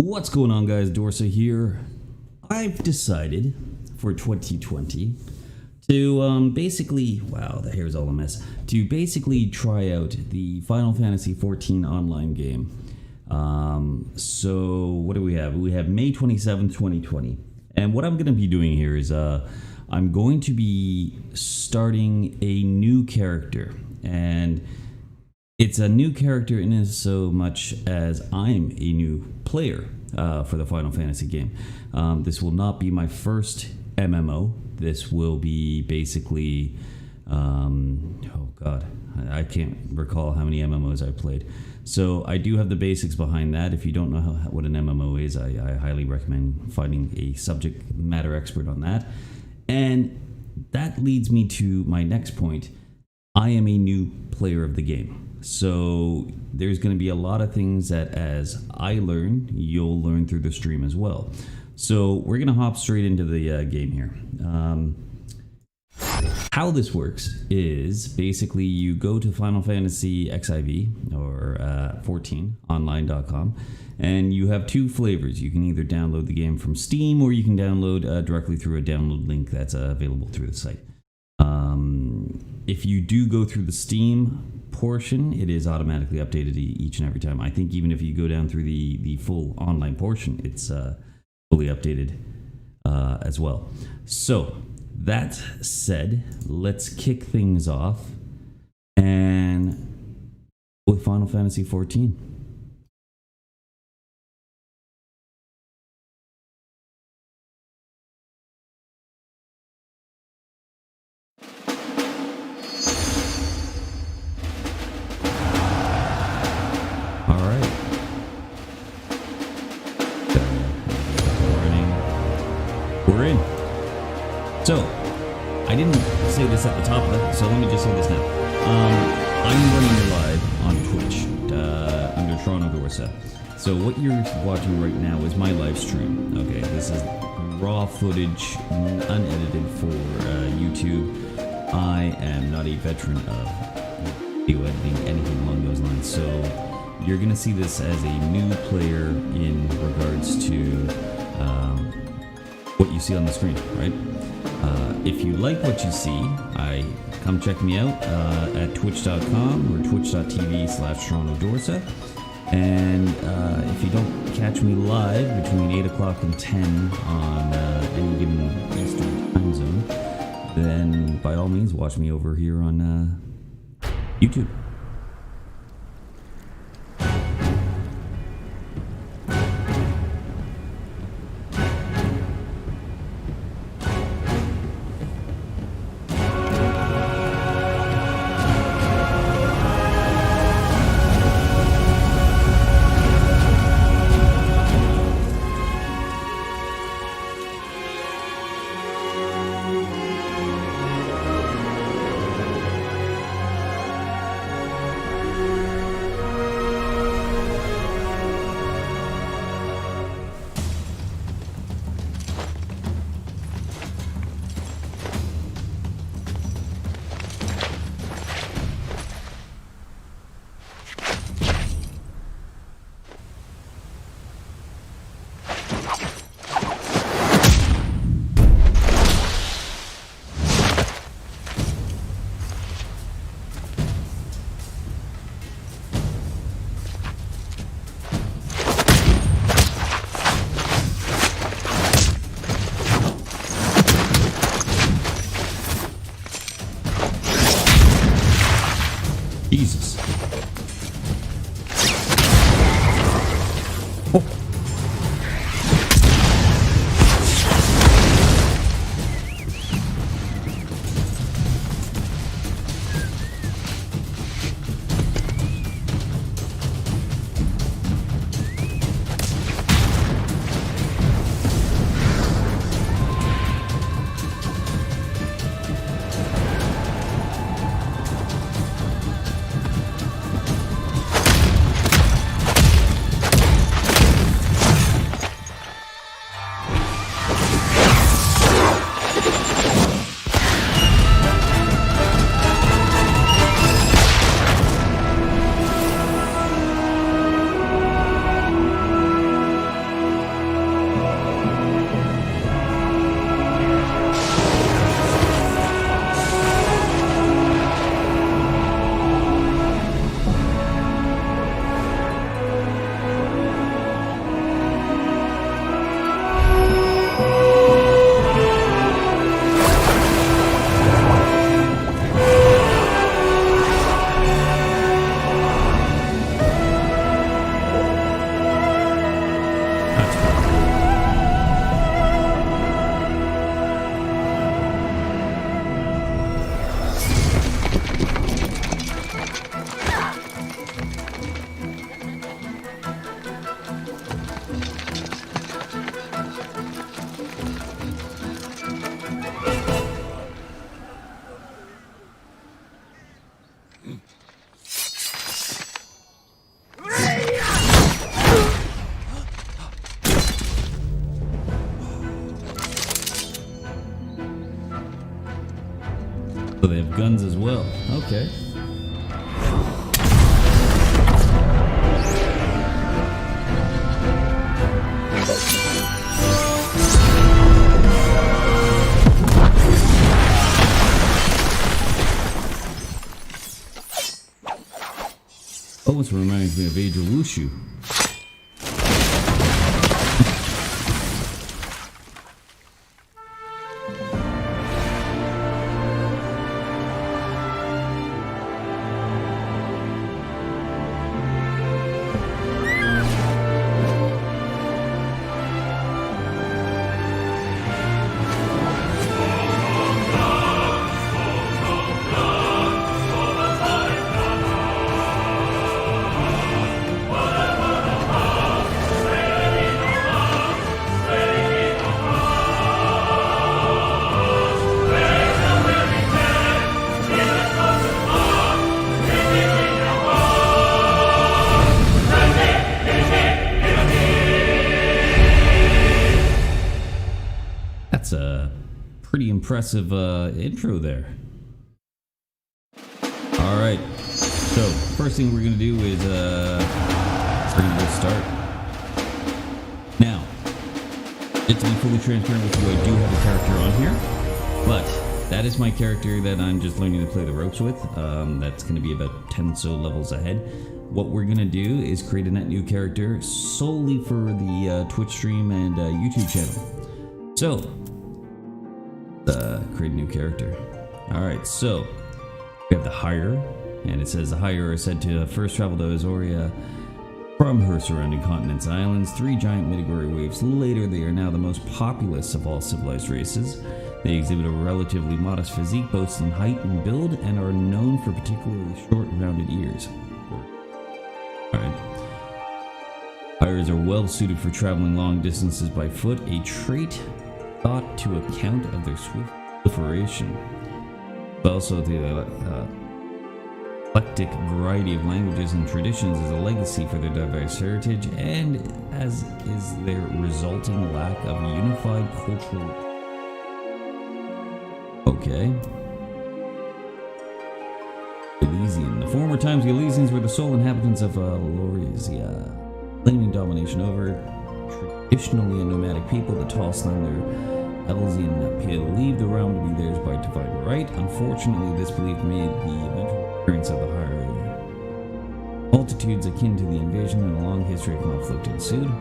What's going on, guys? Dorsa here. I've decided for 2020 to basically, wow, the hair's all a mess, to basically try out the Final Fantasy XIV online game. So what do we have? We have May 27th, 2020. And what I'm going to be doing here is I'm going to be starting a new character. And it's a new character in as so much as I'm a new player for the Final Fantasy game. This will not be my first MMO. This will be basically, oh god, I can't recall how many MMOs I played. So I do have the basics behind that. If you don't know what an MMO is, I highly recommend finding a subject matter expert on that. And that leads me to my next point. I am a new player of the game. So there's going to be a lot of things that as I learn, you'll learn through the stream as well. So we're going to hop straight into the game here. How this works is basically you go to Final Fantasy XIV or 14 online.com, and you have two flavors. You can either download the game from Steam or you can download directly through a download link that's available through the site. If you do go through the Steam portion, it is automatically updated each and every time. I think even if you go down through the full online portion, it's fully updated as well. So that said, let's kick things off and with Final Fantasy XIV. We're in. So, I didn't say this at the top of it, so let me just say this now. I'm running live on Twitch under Toronto Dorsa. So what you're watching right now is my live stream. Okay, this is raw footage, unedited for YouTube. I am not a veteran of video editing, anything along those lines. So you're going to see this as a new player in regards to what you see on the screen, right? If you like what you see, come check me out at twitch.com or twitch.tv/TorontoDorsa. And if you don't catch me live between 8 o'clock and 10 on any given Eastern time zone, then by all means watch me over here on YouTube. Jesus. Oh. So they have guns as well. Okay. Almost reminds me of Age of Wushu. That's a pretty impressive intro there. All right, so first thing we're gonna do is we're gonna go start. Now, just to be fully transparent with you, I do have a character on here, but that is my character that I'm just learning to play the ropes with. That's gonna be about 10 so levels ahead. What we're gonna do is create a net new character solely for the Twitch stream and YouTube channel. So, create a new character. Alright, so we have the Hire, and it says the Hire are said to first travel to Azoria from her surrounding continents and islands. 3 giant migratory waves later, they are now the most populous of all civilized races. They exhibit a relatively modest physique, both in height and build, and are known for particularly short, rounded ears. Alright. Hires are well suited for traveling long distances by foot, a trait thought to account of their swift proliferation, but also the eclectic variety of languages and traditions is a legacy for their diverse heritage, and as is their resulting lack of unified cultural. Okay. Elysian. The former times the Elysians were the sole inhabitants of Lorizia, claiming domination over traditionally a nomadic people. The tall, slender Elysian believed the realm to be theirs by divine right. Unfortunately, this belief made the eventual appearance of the higher multitudes akin to the invasion, and a long history of conflict ensued.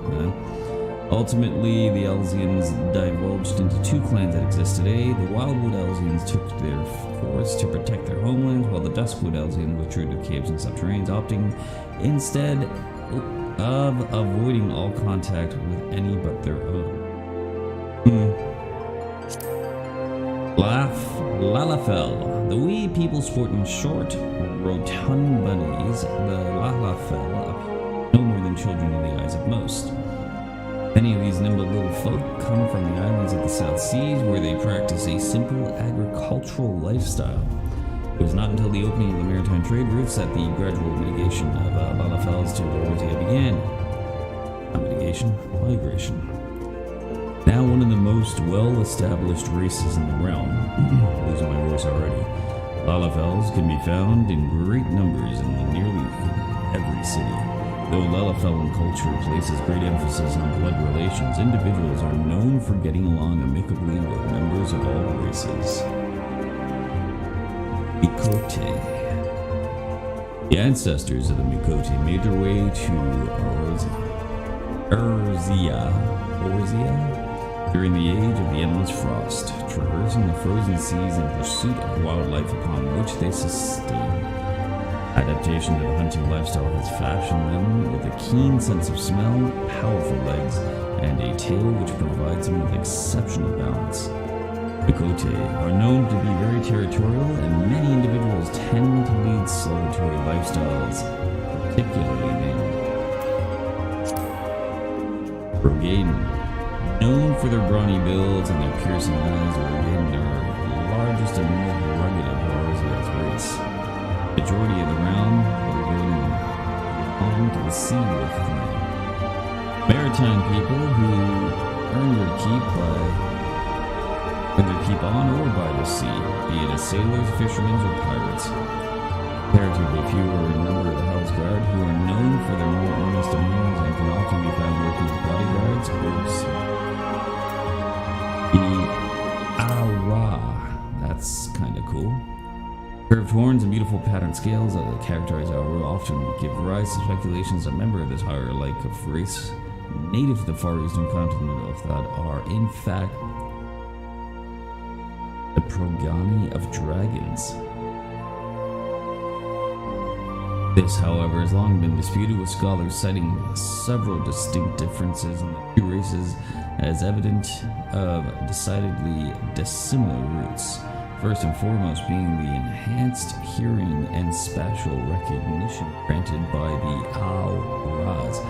Ultimately, the Elysians divulged into 2 clans that exist today. The Wildwood Elysians took their forests to protect their homelands, while the Duskwood Elysians withdrew to caves and subterraneans, opting instead of avoiding all contact with any but their own. Lalafell. The wee people sporting short, rotund bunnies, the Lalafell appear no more than children in the eyes of most. Many of these nimble little folk come from the islands of the South Seas, where they practice a simple agricultural lifestyle. It was not until the opening of the maritime trade routes that the gradual mitigation of Lalafells to Lorizia began. Not mitigation, migration. Now one of the most well-established races in the realm. Losing my voice already. Lalafells can be found in great numbers in nearly every city. Though Lalafellan culture places great emphasis on blood relations, individuals are known for getting along amicably with members of all races. Mikote. The ancestors of the Mikote made their way to Orzia during the age of the endless frost, traversing the frozen seas in pursuit of wildlife upon which they sustain. Adaptation to the hunting lifestyle has fashioned them with a keen sense of smell, powerful legs, and a tail which provides them with exceptional balance. Mikote are known to be very territorial, and many individuals tend to lead solitary lifestyles, particularly men. Rogaden. Known for their brawny builds and their piercing eyes, Rogaden are the largest and most rugged of Lorzia's race. The majority of the realm were going on to the sea with claim. Maritime people who earn their keep on or by the sea, be it as sailors, fishermen, or pirates. Comparatively fewer in number of the Hell's Guard, who are known for their more earnest demands and can often be found working as bodyguards or the Aura. That's kind of cool. Curved horns and beautiful patterned scales that characterize Aura often give rise to speculations that a member of this higher like of race native to the far eastern continent of that are in fact the progeny of dragons. This, however, has long been disputed, with scholars citing several distinct differences in the two races as evident of decidedly dissimilar roots. First and foremost being the enhanced hearing and spatial recognition granted by the Auras,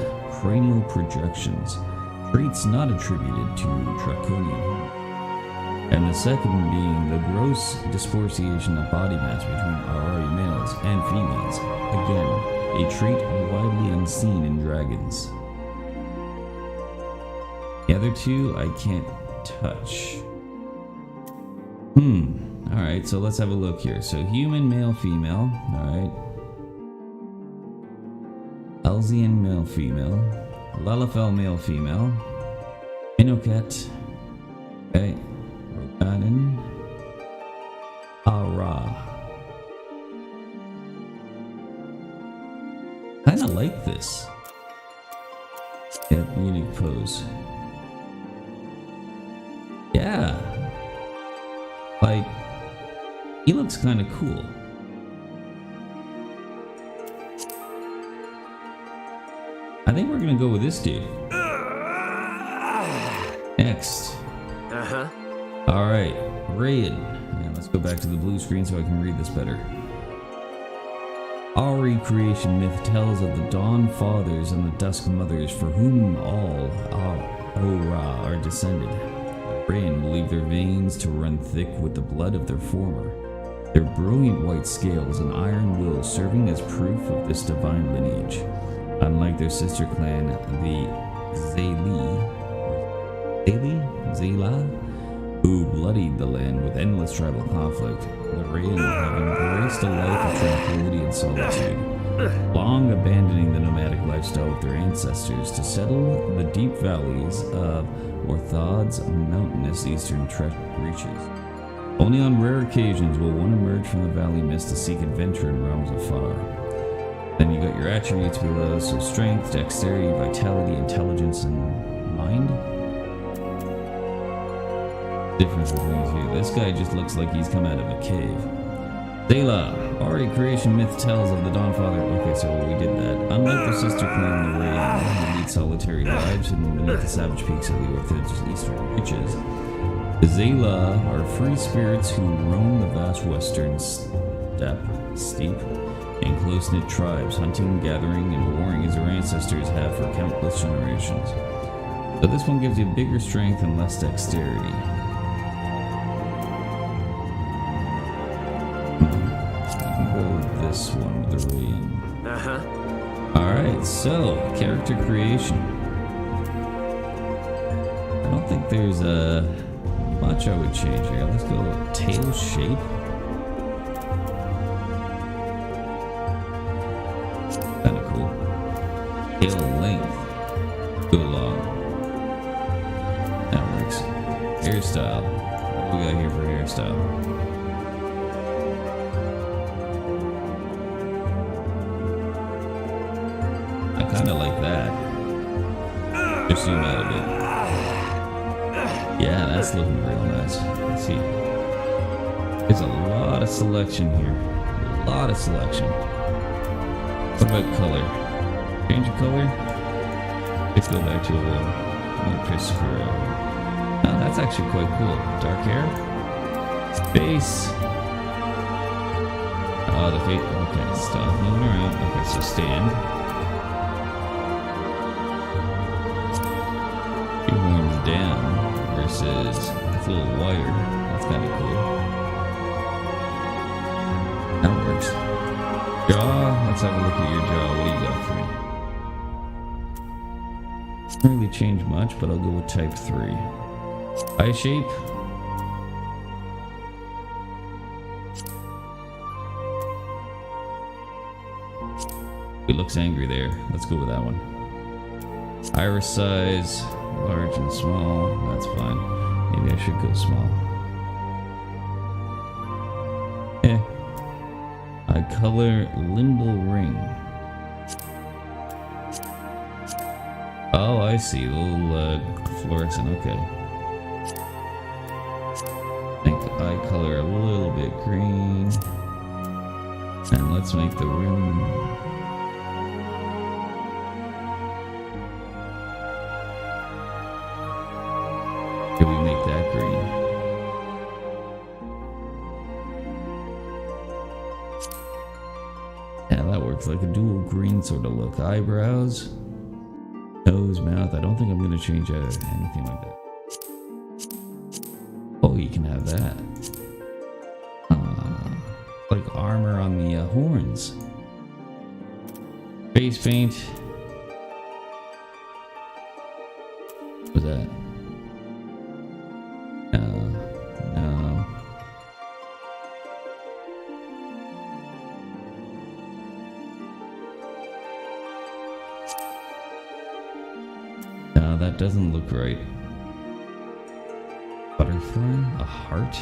cranial projections, traits not attributed to Draconian. And the second being the gross disproportion of body mass between Aurari males and females. Again, a trait widely unseen in dragons. The other two I can't touch. Alright, so let's have a look here. So human, male, female. Alright. Elzian, male, female. Lalafell, male, female. Inoket. Okay. Roganin. Ara. Kinda like this. Yeah, unique pose. Yeah. Like, he looks kind of cool. I think we're gonna go with this dude. Next. Alright, Raid. And let's go back to the blue screen so I can read this better. Our recreation myth tells of the Dawn Fathers and the Dusk Mothers, for whom all Aura are descended. The Rain believe their veins to run thick with the blood of their former, their brilliant white scales and iron will serving as proof of this divine lineage. Unlike their sister clan, the Zayla, who bloodied the land with endless tribal conflict, the Rain have embraced a life of tranquility and solitude, long abandoning the nomadic lifestyle of their ancestors to settle the deep valleys of Orthod's mountainous eastern reaches. Only on rare occasions will one emerge from the valley mist to seek adventure in realms afar. Then you got your attributes below, so strength, dexterity, vitality, intelligence, and mind. Difference between these two. This guy just looks like he's come out of a cave. Zayla, already creation myth tells of the Dawnfather. Okay, so we did that. Unlike their sister clan, the Rain, who lead solitary lives and beneath the savage peaks of the Orthod's eastern reaches, the Zayla are free spirits who roam the vast western steppe in close-knit tribes, hunting, gathering, and warring as their ancestors have for countless generations. So this one gives you bigger strength and less dexterity. This one with the Rain. Alright, so character creation. I don't think there's much I would change here. Let's go tail shape. Kinda cool. Tail length. Go long. That works. Hairstyle. What do we got here for hairstyle? Kinda like that. Just zoom out a bit. Yeah, that's looking real nice. Let's see. There's a lot of selection here. A lot of selection. What about color? Change of color? Let's go back to Christopher. Oh, that's actually quite cool. Dark hair. Face. Oh, the face. Okay, stop moving around. Okay, so stand. Down versus it's a little wider. That's kind of cool. That works. Jaw. Let's have a look at your jaw. What do you got for me? Doesn't really change much, but I'll go with type 3. Eye shape. It looks angry there. Let's go with that one. Iris size, large and small. That's fine. Maybe I should go small. Eye color, limbal ring. Oh, I see. A little fluorescent. Okay. Make the eye color a little bit green. And let's make the rim. Can we make that green? Yeah, that works. Like a dual green sort of look. Eyebrows, nose, mouth. I don't think I'm going to change anything like that. Oh, you can have that. Like armor on the horns. Face paint. What's that? No. No, that doesn't look right. Butterfly? A heart?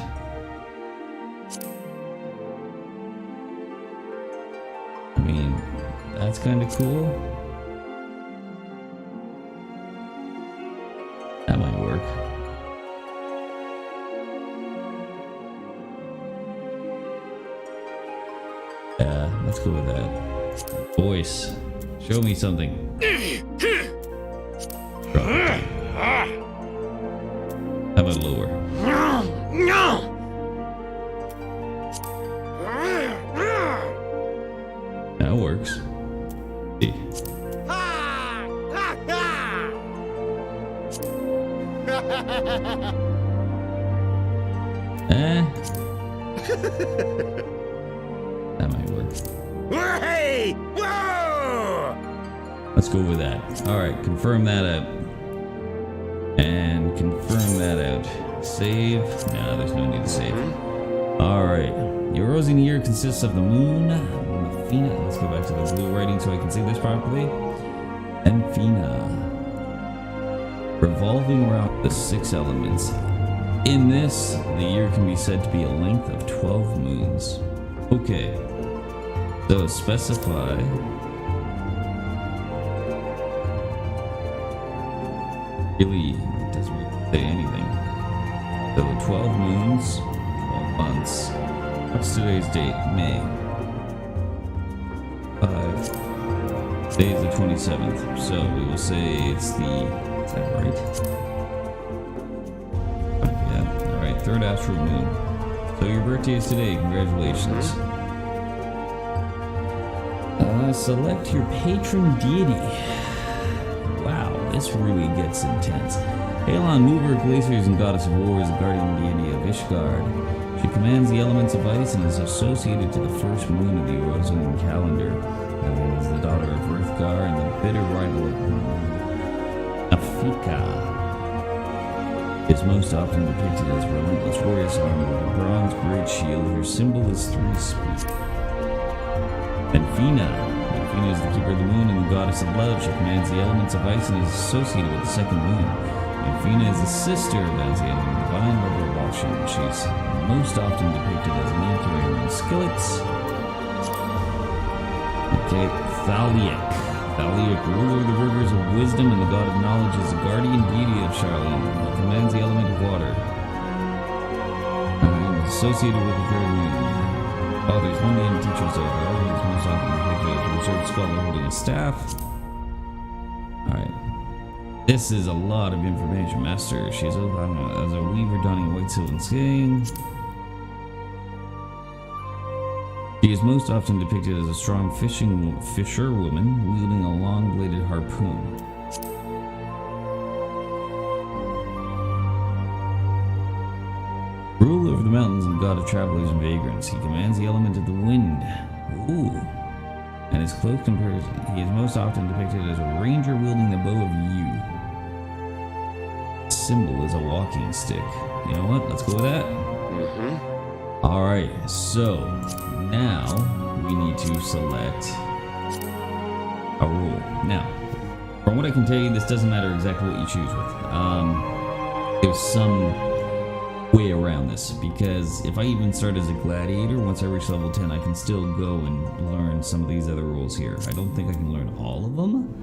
I mean, that's kind of cool. That might work. Yeah, let's go with that. Voice. Show me something. How about lower? That works. See. That might work. Hey! Whoa! Let's go with that. Alright, confirm that out. And confirm that out. Save. No, there's no need to save. Alright. Your rosy year consists of the moon, Mafina. Let's go back to the blue writing so I can see this properly. Mafina. Revolving around the 6 elements. In this, the year can be said to be a length of 12 moons. Okay. So specify. Really doesn't really say anything. So 12 moons, 12 months. What's today's date? May. 5. Today is the 27th. So we will say it's the. Is that right? Yeah. Alright, 3rd astral moon. So your birthday is today. Congratulations. Select your patron deity. Wow, this really gets intense. Halon, mover of glaciers and goddess of war, is the guardian deity of Ishgard. She commands the elements of ice and is associated to the first moon of the Orozan calendar. Halon is the daughter of Earthgar and the bitter rival of Afika. Is most often depicted as relentless warrior armed with a bronze great shield. Her symbol is 3 speed. Fina. Fina is the keeper of the moon and the goddess of love. She commands the elements of ice and is associated with the second moon. Fina is the sister of Aziel and the divine lover of Walshin. She's most often depicted as an carrying around skillets. Okay, Thaliak. Thaliak, ruler of the rivers of wisdom and the god of knowledge, is the guardian deity of Charlene. He commands the element of water. And is associated with the third moon. Oh, there's one name teachers over. Oh, he's most often depicted as a reserved scholar holding a staff. Alright. This is a lot of information, Master. She's, I don't know, as a weaver donning white silk and skin. She is most often depicted as a strong fisher woman wielding a long-bladed harpoon. Ruler of the mountains and god of travelers and vagrants. He commands the element of the wind. Ooh. and his cloak compares. He is most often depicted as a ranger wielding the bow of yew. Symbol is a walking stick. You know what? Let's go with that. Alright, so now we need to select a rule. Now, from what I can tell you, this doesn't matter exactly what you choose with. There's some way around this, because if I even start as a gladiator, once I reach level 10, I can still go and learn some of these other rules here. I don't think I can learn all of them,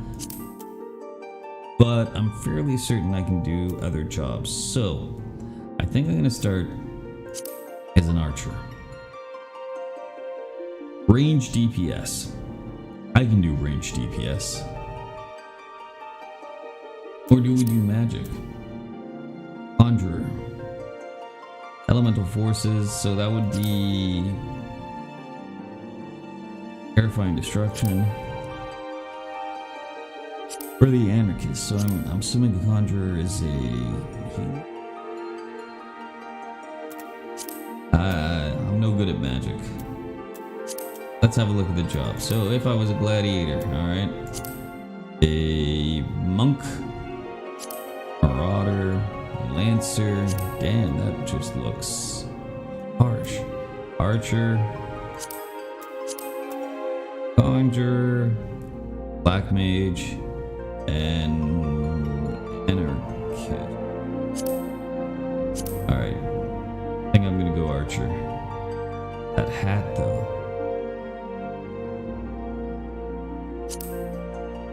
but I'm fairly certain I can do other jobs. So I think I'm going to start as an archer. Range DPS. I can do range DPS. Or do we do magic? Conjurer. Elemental forces, so that would be terrifying destruction. For the anarchist, so I'm assuming the conjurer is a healer. I'm no good at magic. Let's have a look at the job. So if I was a gladiator, alright. A monk, marauder, lancer. Damn, that just looks harsh. Archer, conjurer, black mage, and anarchist. Alright, I think I'm gonna go archer. That hat though.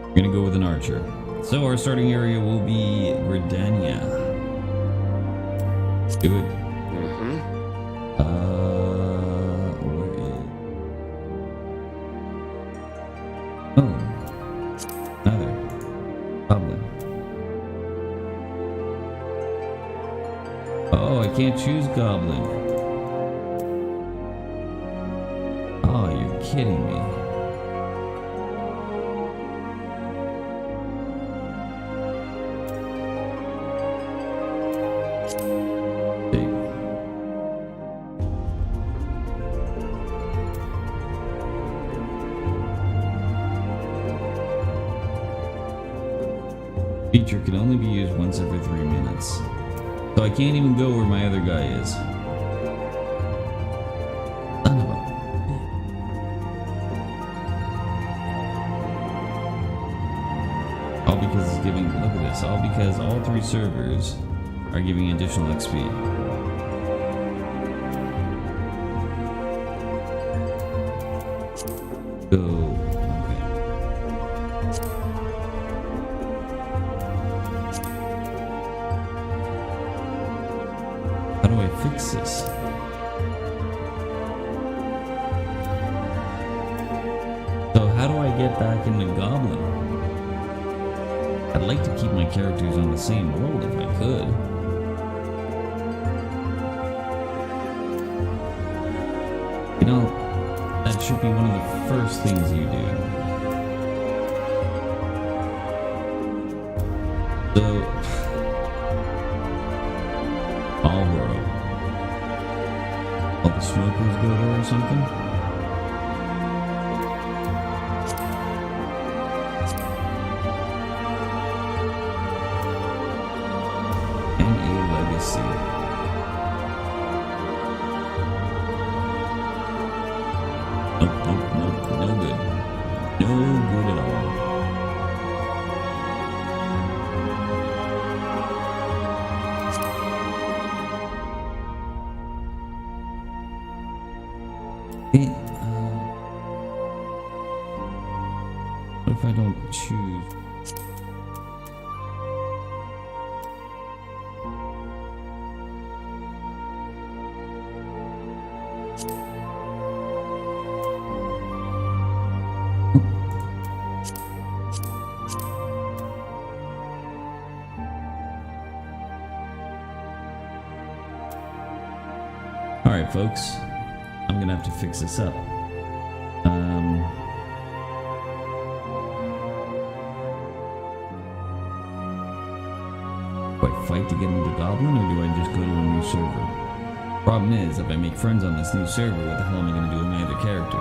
I'm gonna go with an archer. So our starting area will be Redania. Let's do it. Where is... Oh, another goblin. Oh, I can't choose goblin. Oh, you're kidding me. Feature can only be used once every 3 minutes. So I can't even go where my other guy is. Son of a bitch. All because it's giving, look at this, all because all 3 servers are giving additional XP. Go. How do I fix this? So how do I get back into Goblin? I'd like to keep my characters on the same roll if I could. You know, that should be one of the first things you do. So... Marlboro. All the smokers go there or something? And a legacy. Nope, nope, nope, no good. No good at all. What if I don't choose? All right, folks, I'm gonna have to fix this up. Do I fight to get into Goblin, or do I just go to a new server? Problem is, if I make friends on this new server, what the hell am I gonna do with my other character?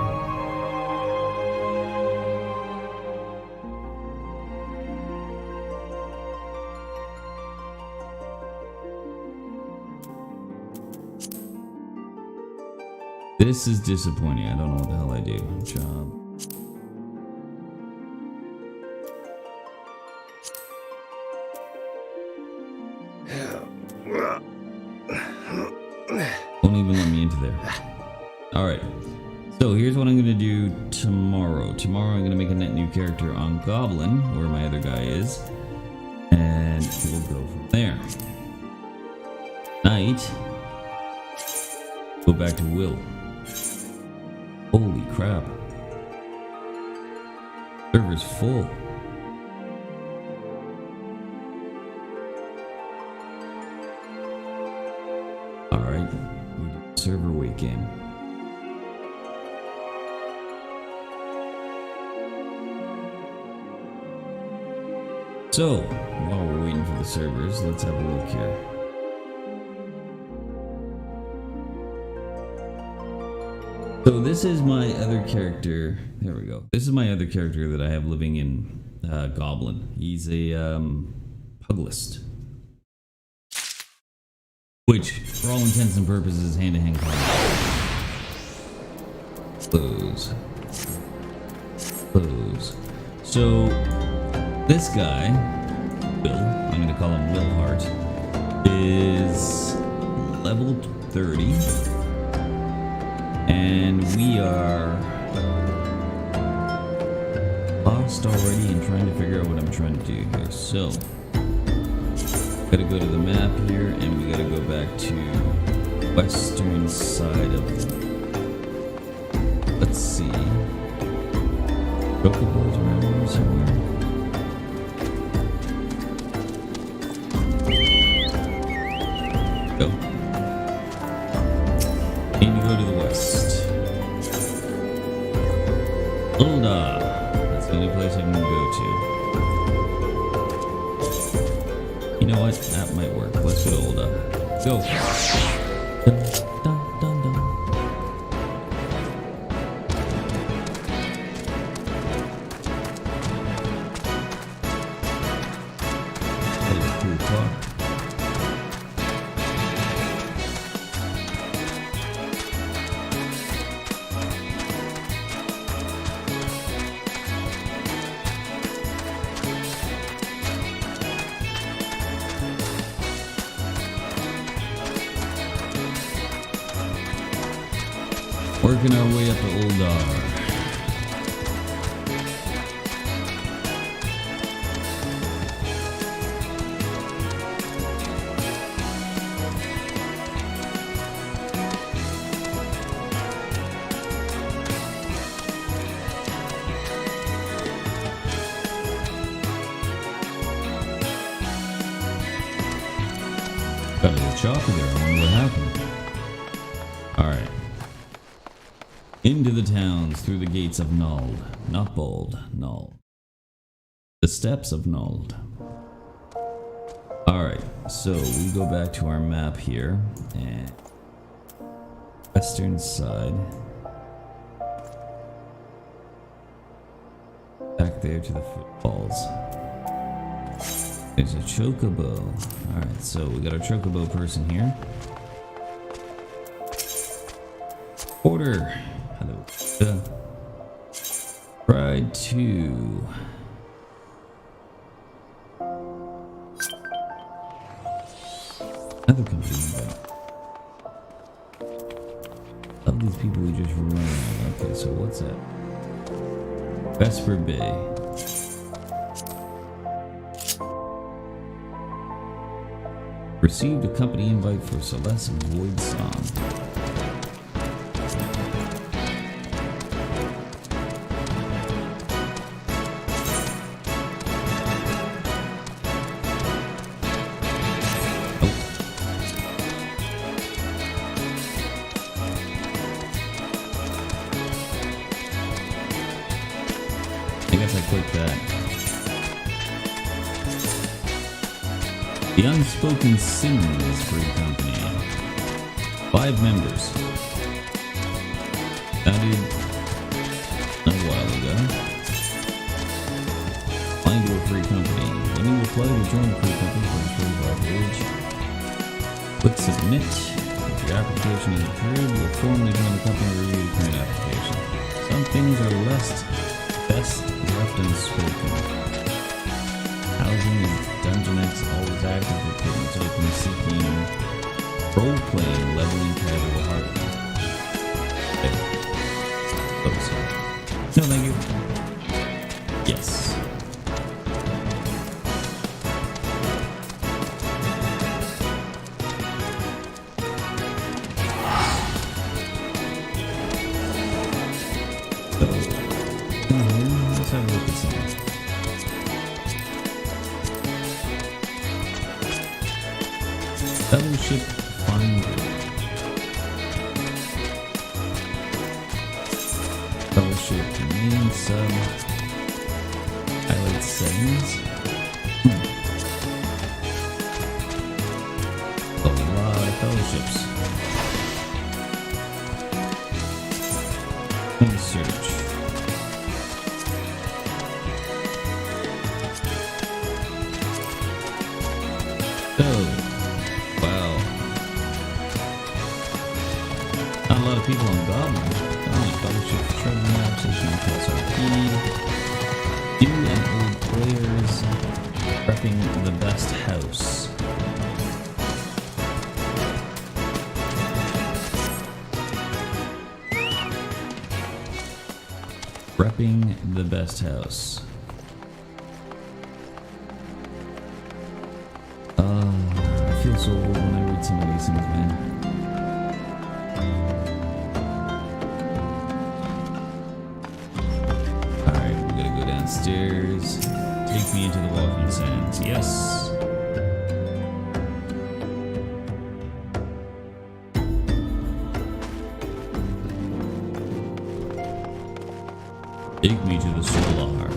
This is disappointing. I don't know what the hell I do. Job. Won't even let me into there. Alright. So here's what I'm going to do tomorrow. Tomorrow I'm going to make a net new character on Goblin, where my other guy is. And we'll go from there. Night. Go back to Will. Holy crap. Server's full. Alright, we do server wait game. So, while we're waiting for the servers, let's have a look here. So this is my other character. There we go. This is my other character that I have living in Goblin. He's a puglist, which, for all intents and purposes, is hand-to-hand combat. Close. Close. So this guy, Will, I'm going to call him Will Hart, is level 30. And we are lost already and trying to figure out what I'm trying to do here. So, gotta go to the map here and we gotta go back to western side of, let's see, Chocobo's around here somewhere. Go. Need to go to the west. Ulda. That's the only place I can go to. You know what? That might work. Let's go to Ulda. Go. Dun, dun, dun, dun. It's 2 o'clock. Working our way up to Uldar. Got a little chocolate there. I wonder what happened. Alright. Into the towns, through the gates of Nuld. Not Bold, Nuld. The steps of Nuld. Alright, so we go back to our map here, and western side. Back there to the footfalls. There's a chocobo. Alright, so we got our chocobo person here. Order. Hello. Pride 2. Another company invite. Love these people who just run around. Okay, so what's that? Vesper Bay. Received a company invite for Celeste Void Song. I guess I clicked that. The Unspoken Sins Free Company. 5 members. Founded a while ago. Applying to a free company. When you apply to join the free company, please page. Click submit. Your application is approved. You will formally join the company to review the current application. Some things are best left unspoken. Housing is Dungeonex always active recruitment open seeking role-playing leveling casual heart. Okay. Focus on. No, thank you. Yes. Let's have a look at something. Fellowship Finder. Fellowship main sub. Highlight settings. A lot of fellowships. Let me search. People on Goblin. Fellowship Treasure Map, Station Plus RP. New and old players repping the best house. Repping the best house. I feel so old when I read some of these things, man. Stairs. Take me into the walking sands. Yes. Take me to the solar.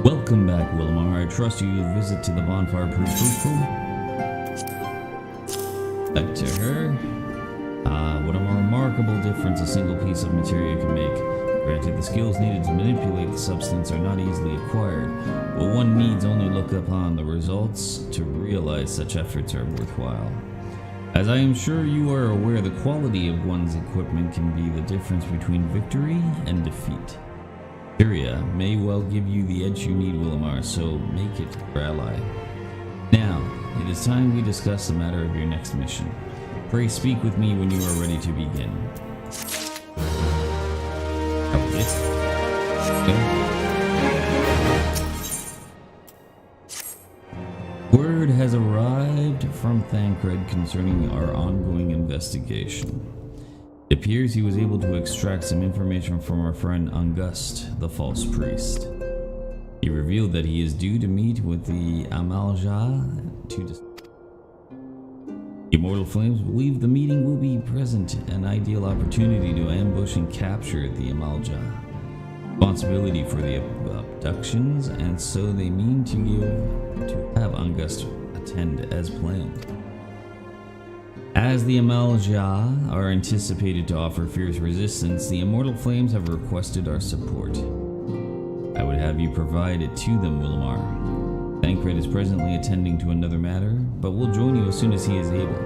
Welcome back, Willamar. I trust you will visit to the bonfire proof fruitful. Back to her. What a remarkable difference a single piece of material can make. Granted, the skills needed to manipulate the substance are not easily acquired, but one needs only look upon the results to realize such efforts are worthwhile. As I am sure you are aware, the quality of one's equipment can be the difference between victory and defeat. Kyria may well give you the edge you need, Willamar, so make it your ally. Now, it is time we discuss the matter of your next mission. Pray speak with me when you are ready to begin. Word has arrived from Thancred concerning our ongoing investigation. It appears he was able to extract some information from our friend August, the false priest. He revealed that he is due to meet with the Amalja to discuss. Immortal Flames believe the meeting will be present an ideal opportunity to ambush and capture the Amalja. Responsibility for the abductions, and so they mean to have August attend as planned. As the Amalja are anticipated to offer fierce resistance, the Immortal Flames have requested our support. I would have you provide it to them, Willamar. Thancred is presently attending to another matter, but will join you as soon as he is able.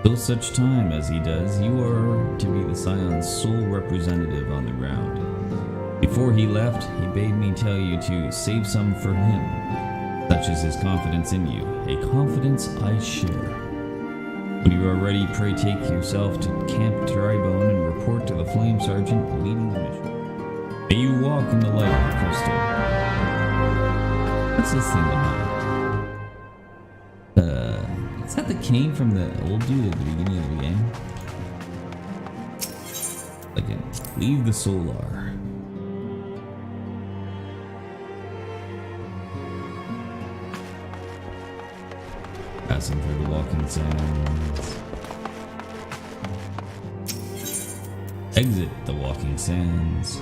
Till such time as he does, you are to be the Scion's sole representative on the ground. Before he left, he bade me tell you to save some for him. Such is his confidence in you, a confidence I share. When you are ready, pray take yourself to Camp Drybone and report to the Flame Sergeant leading the mission. May you walk in the light of the crystal. What's this thing about? Is that the cane from the old dude at the beginning of the game? Again, leave the Solar. Passing through the walking sands. Exit the walking sands.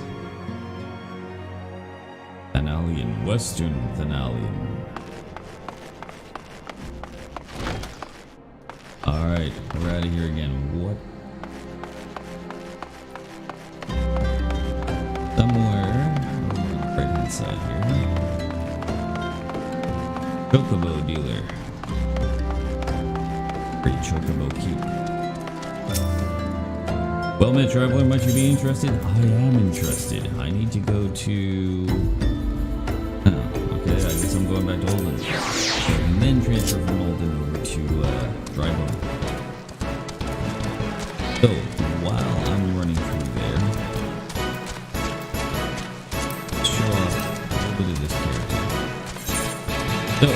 Thanalian, Western Thanalian. Alright, we're out of here again. What? Somewhere inside here. Chocobo dealer. Pretty chocobo cute. Well, met traveler, might you be interested? I am interested. I need to go to... Oh, okay, I guess I'm going back to Olden. And then transfer from Olden over to Drybone. So, while I'm running through there, let's show off a little bit of this character. So,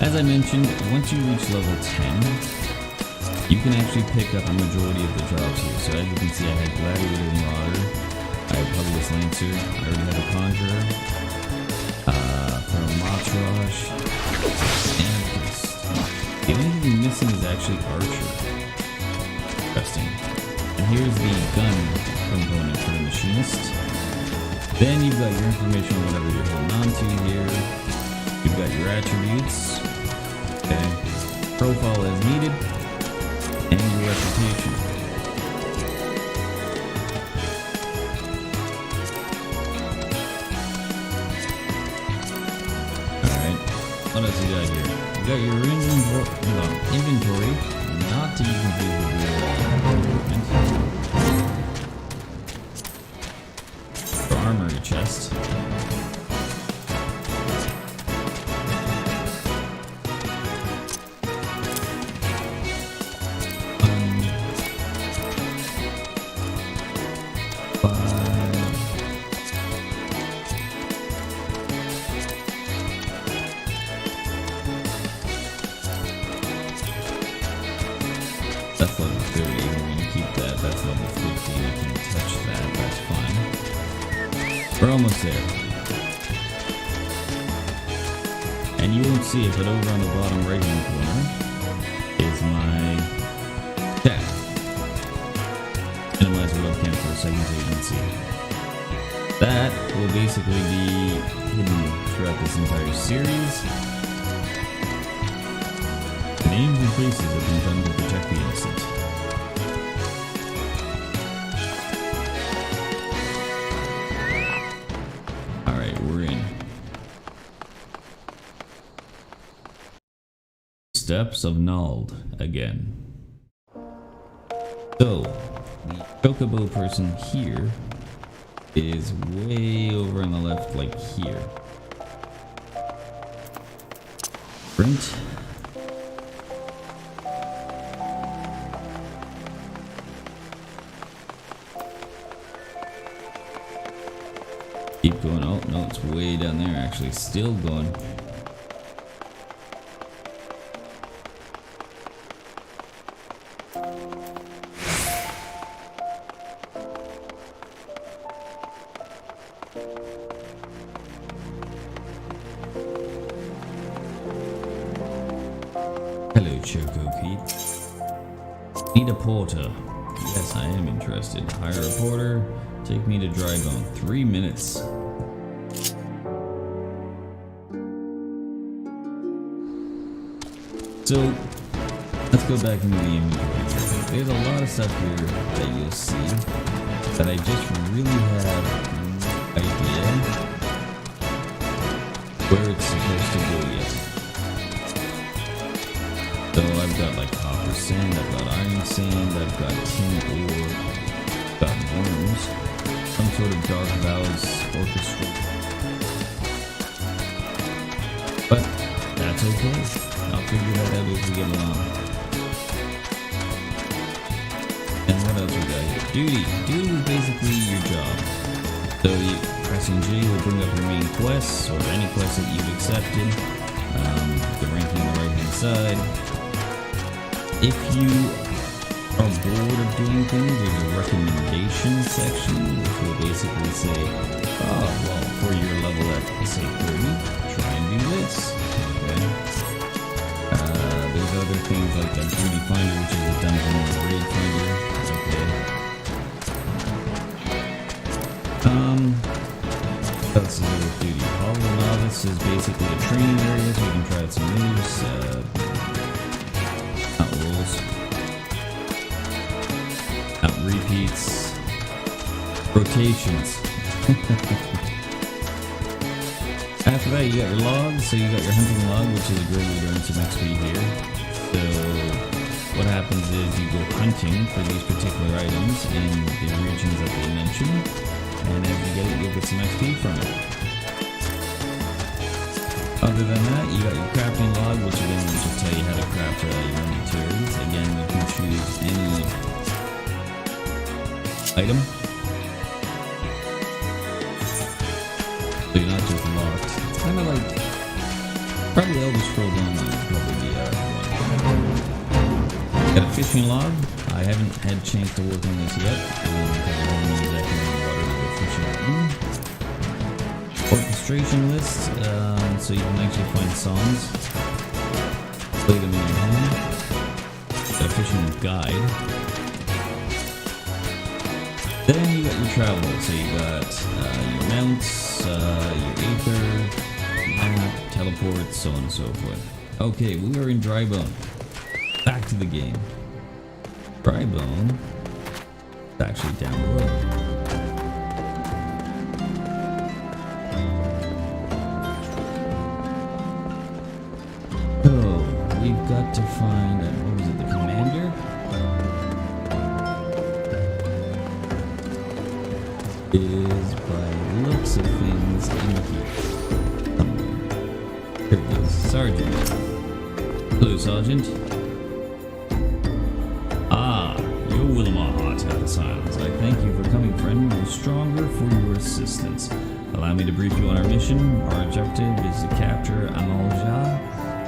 as I mentioned, once you reach level 10, you can actually pick up a majority of the jobs here. So as you can see, I had Gladiator and Marauder. I have Publius Lancer. I already have a Conjurer. Thermotrosh. And Priest. The only thing missing is actually Archer. Interesting. And here's the gun component for the Machinist. Then you've got your information on whatever you're holding on to here. You've got your attributes. Okay. Profile as needed. And your reputation. Alright, what else you got here? You got your inventory, not to be confused with your movement. Your armory chest. That's level 30, we're gonna keep that. That's level 15, I can't touch that, that's fine. We're almost there. And you won't see it, but over on the bottom right hand corner is my chat. Minimize the webcam for a second so you can see. That will basically be hidden throughout this entire series. Names and faces have been done to protect the innocent. Alright, we're in. Steps of Nald again. So, the Chocobo person here is way over on the left, like here. Sprint. Keep going. Oh, no, it's way down there actually. Still going. Hello, Choco Pete. Need a porter. Yes, I am interested. Hire a porter. Take me to Drybone. 3 minutes. So, let's go back into the inventory. There's a lot of stuff here that you'll see that I just really have no idea where it's supposed to go yet. So I've got like copper sand, I've got iron sand, I've got tin ore, I've got worms, some sort of dark valves orchestra. But that's okay. I'll figure that out as we get along. And what else we got here? Duty. Duty is basically your job. So you pressing G will bring up your main quests, or any quests that you've accepted. The ranking on the right hand side. If you are bored of doing things, there's a recommendation section which will basically say, oh, well, for your level at, say, 30, try and do this. Okay. There's other things like the Duty Finder, which is a dungeon raid finder. Okay. That's the other duty. Hollow Novice is basically a training area, so you can try out some moves. Not rules. Not repeats. Rotations. After that, you got your logs. So you got your hunting log, which is a great way to earn some XP here. So what happens is you go hunting for these particular items in the regions that they mention, and as you get it, you'll get some XP from it. Other than that, you got your crafting log, which again will just tell you how to craft your materials. Again, you can choose any item. So you're not just locked. It's kind of like probably Elder Scrolls Online is probably the one. Got a fishing log. I haven't had a chance to work on this yet because I haven't used that kind of water to go fishing in. Orchestration list, so you can actually find songs, play them in your hand. Got a fishing guide. Then you got your travel, so you got your mounts, your ether, map, teleport, so on and so forth. Okay, we are in Drybone. Back to the game. Drybone. It's actually down below. We've got to find, what was it, the commander? Is by looks of things in here. Somewhere. Here it is. Sergeant. Hello, Sergeant. Ah, you're Willamar Hart out of silence. I thank you for coming, friend. You're stronger for your assistance. Allow me to brief you on our mission. Our objective is to capture Amalja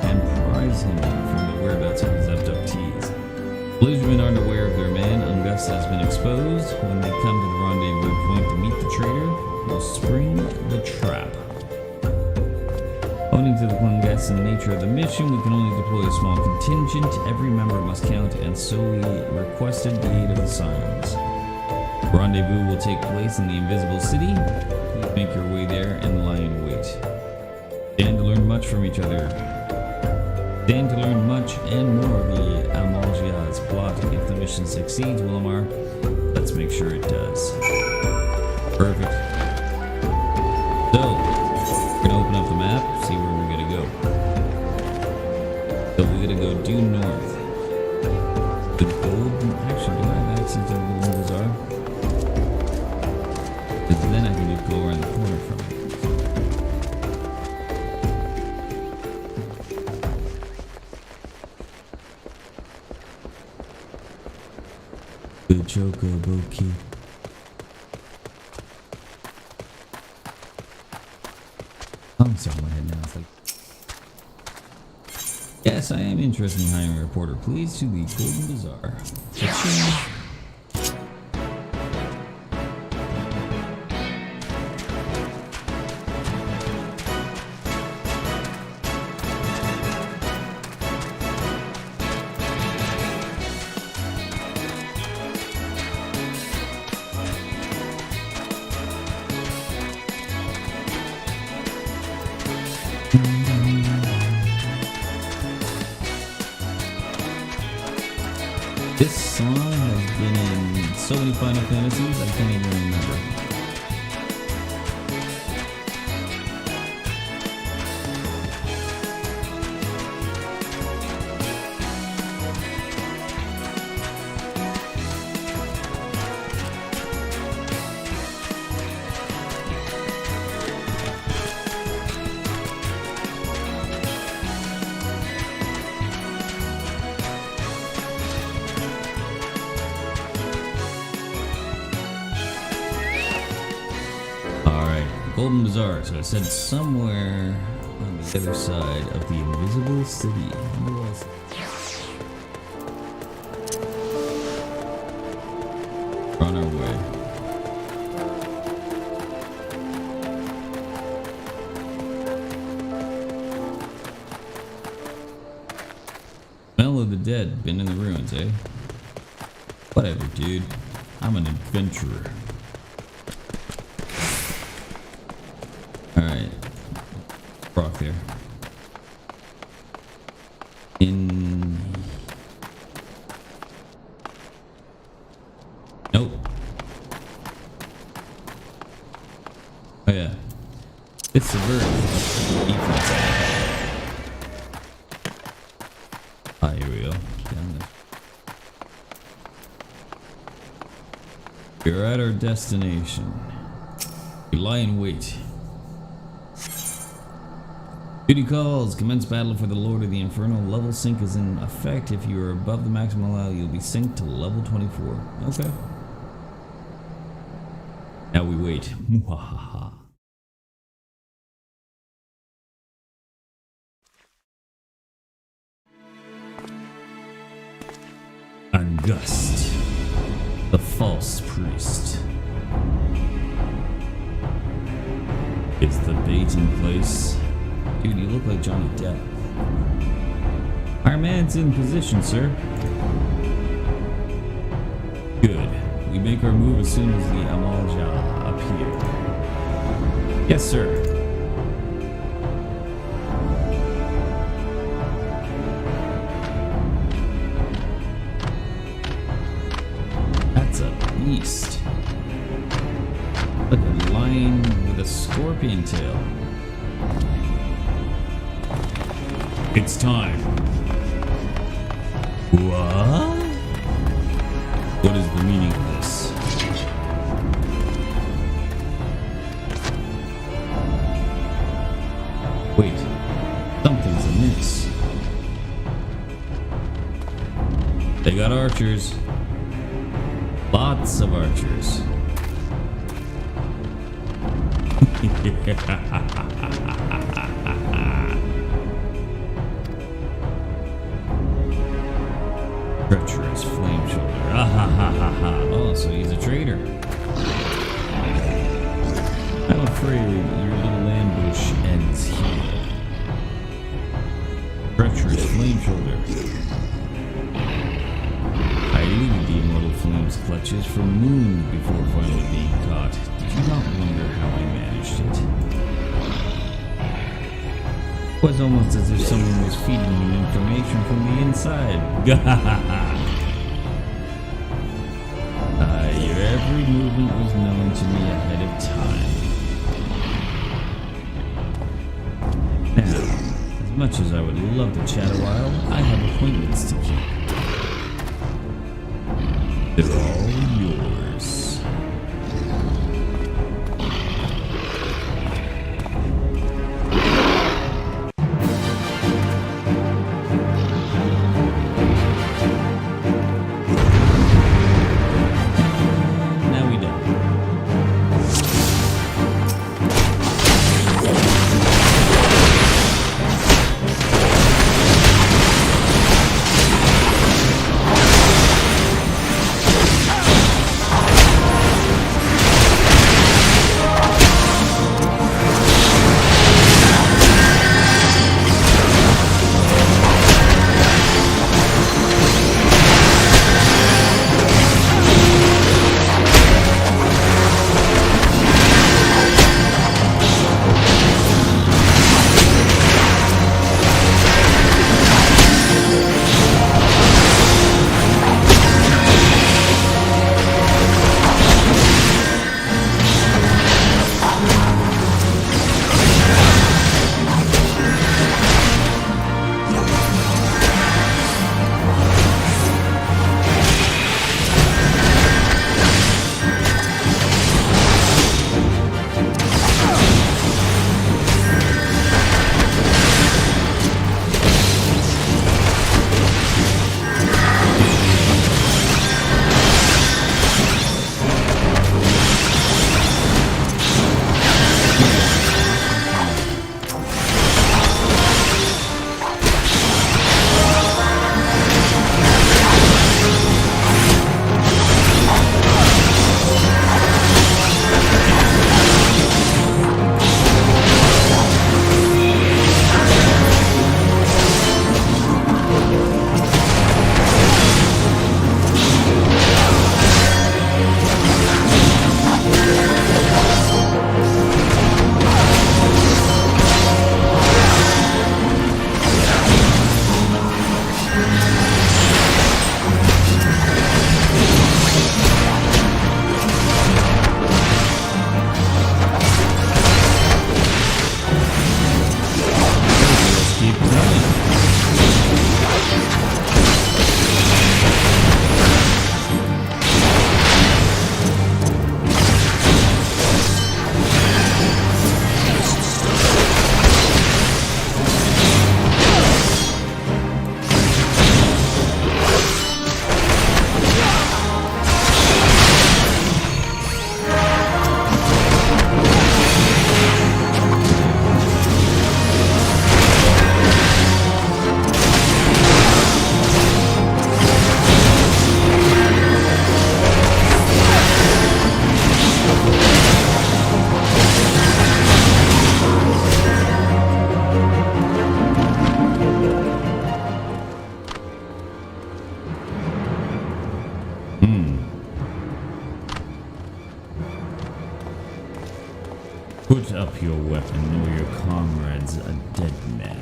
and prize him from the whereabouts of his abductees. Belligerent aren't aware of their man. Ungus has been exposed. When they come to the rendezvous point to meet the traitor, we'll spring the trap. Owing to the Ungus and the nature of the mission, we can only deploy a small contingent. Every member must count, and so we requested the aid of the Scions. The rendezvous will take place in the Invisible City. Please make your way there and lie in wait. Stand to learn much from each other. Stand to learn much and more of the Amalja's plot. If the mission succeeds, Willamar, let's make sure it does. Perfect. So, we're gonna open up the map, see where we're gonna go. So we're gonna go due north. The golden, actually, do I have access to the golden bazaar? Because then I can just go around the corner from it. Good chocobo key. I'm sorry, my head now. It's like, yes, I am interested in hiring a reporter. Please to the Golden Bazaar. Cha-ching. This song has been in so many Final Fantasies, I can't even remember. Golden Bazaar, so it said somewhere on the other side of the Invisible City. Where was it? We're on our way. Smell of the dead, been in the ruins, eh? Whatever, dude. I'm an adventurer. Alright. Rock there. In... Nope. Oh yeah. It's the bird. Ifrit's out. Here we go. Down there. We're at our destination. We lie in wait. Duty calls. Commence battle for the Lord of the Inferno. Level sync is in effect. If you are above the maximum allowed, you'll be synced to level 24. Okay. Now we wait. Mwahaha. August, the false priest. Is the bait in place? Dude, you look like Johnny Depp. Our man's in position, sir. Good. We make our move as soon as the Amalja appear. Yes, sir. That's a beast. Like a lion with a scorpion tail. It's time. What? What is the meaning of this? Wait, something's amiss. They got archers. Lots of archers. Treacherous flame shoulder. Ah ha ha ha ha. Oh, so he's a traitor. I'm afraid your little ambush ends here. Treacherous flame shoulder. I eluded the immortal flame's clutches for moons before finally being caught. Did you not wonder how I managed it? It was almost as if someone was feeding you information from the inside. Your every movement was known to me ahead of time. Now, as much as I would love to chat a while, I have appointments to keep. They're all yours. your weapon, nor your comrades a dead man.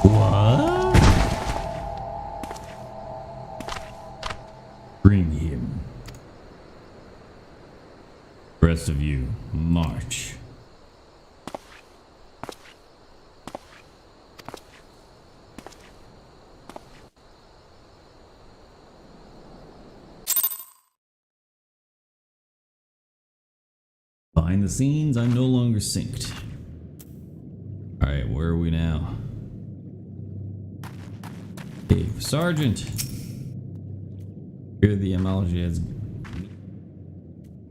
What? Bring him. Rest of you, march. Behind the scenes, I'm no longer synced. Alright, where are we now? Hey, Sergeant! Here the analogy has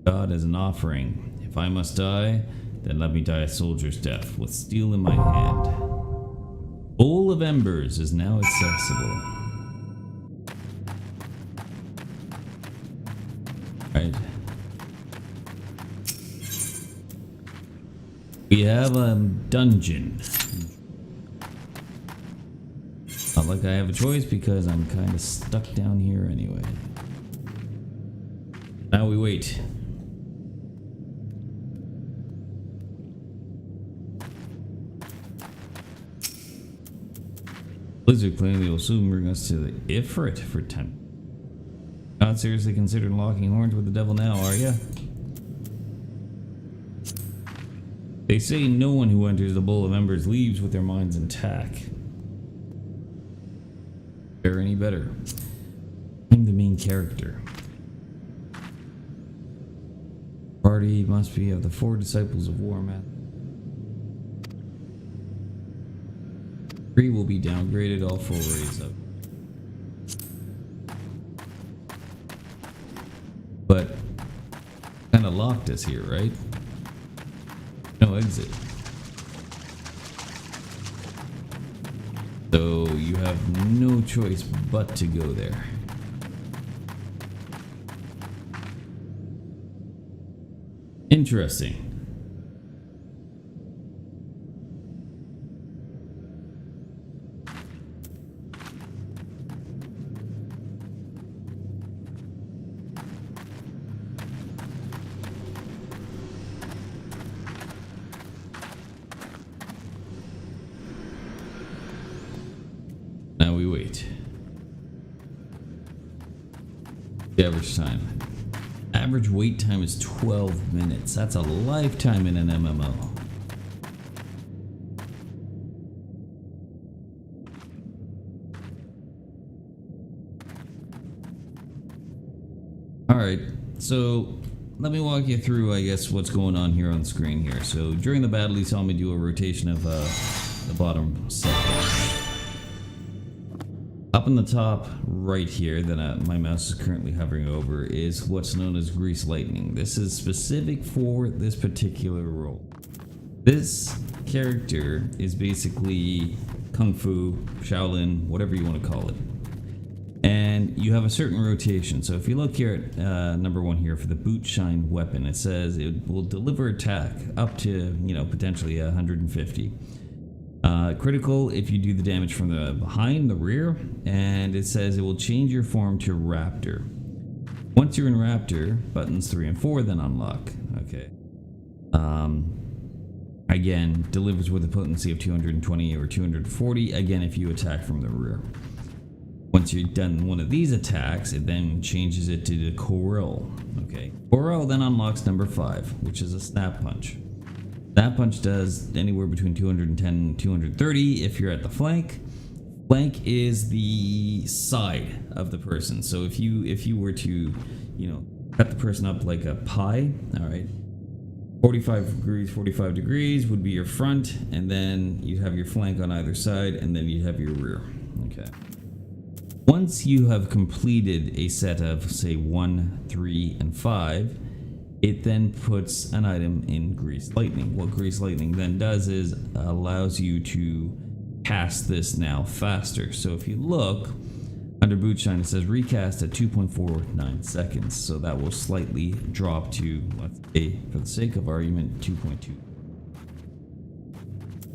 God as an offering. If I must die, then let me die a soldier's death, with steel in my hand. Bowl of Embers is now accessible. Alright. We have a dungeon. Not like I have a choice because I'm kind of stuck down here anyway. Now we wait. Blizzard claim they will soon bring us to the Ifrit for 10. Not seriously considered locking horns with the devil now, are ya? They say no one who enters the Bowl of Embers leaves with their minds intact. Fare any better? I'm the main character. Party must be of the 4 disciples of War, man. 3 will be downgraded, all 4 raised up. But kind of locked us here, right? No exit. So you have no choice but to go there. Interesting. Now we wait. The average time. Average wait time is 12 minutes. That's a lifetime in an MMO. Alright, so let me walk you through, I guess, what's going on here on the screen here. So during the battle, you saw me do a rotation of the bottom sector. Up in the top right here that my mouse is currently hovering over is what's known as Grease Lightning. This is specific for this particular role. This character is basically Kung Fu, Shaolin, whatever you want to call it. And you have a certain rotation. So if you look here at number 1 here for the Boot Shine weapon, it says it will deliver attack up to, potentially 150. Critical if you do the damage from the behind, the rear, and it says it will change your form to Raptor. Once you're in Raptor, buttons 3 and 4 then unlock. Okay. Again, delivers with a potency of 220 or 240, again if you attack from the rear. Once you've done one of these attacks, it then changes it to the Corel. Okay. Corel then unlocks number 5, which is a Snap Punch. That punch does anywhere between 210 and 230 if you're at the flank. Flank is the side of the person. So if you were to, cut the person up like a pie, all right, 45 degrees would be your front, and then you have your flank on either side, and then you have your rear. Okay. Once you have completed a set of, say, 1, 3, and 5, it then puts an item in Grease Lightning. What Grease Lightning then does is allows you to cast this now faster. So if you look under Boot Shine, it says recast at 2.49 seconds. So that will slightly drop to, let's say, for the sake of argument, 2.2.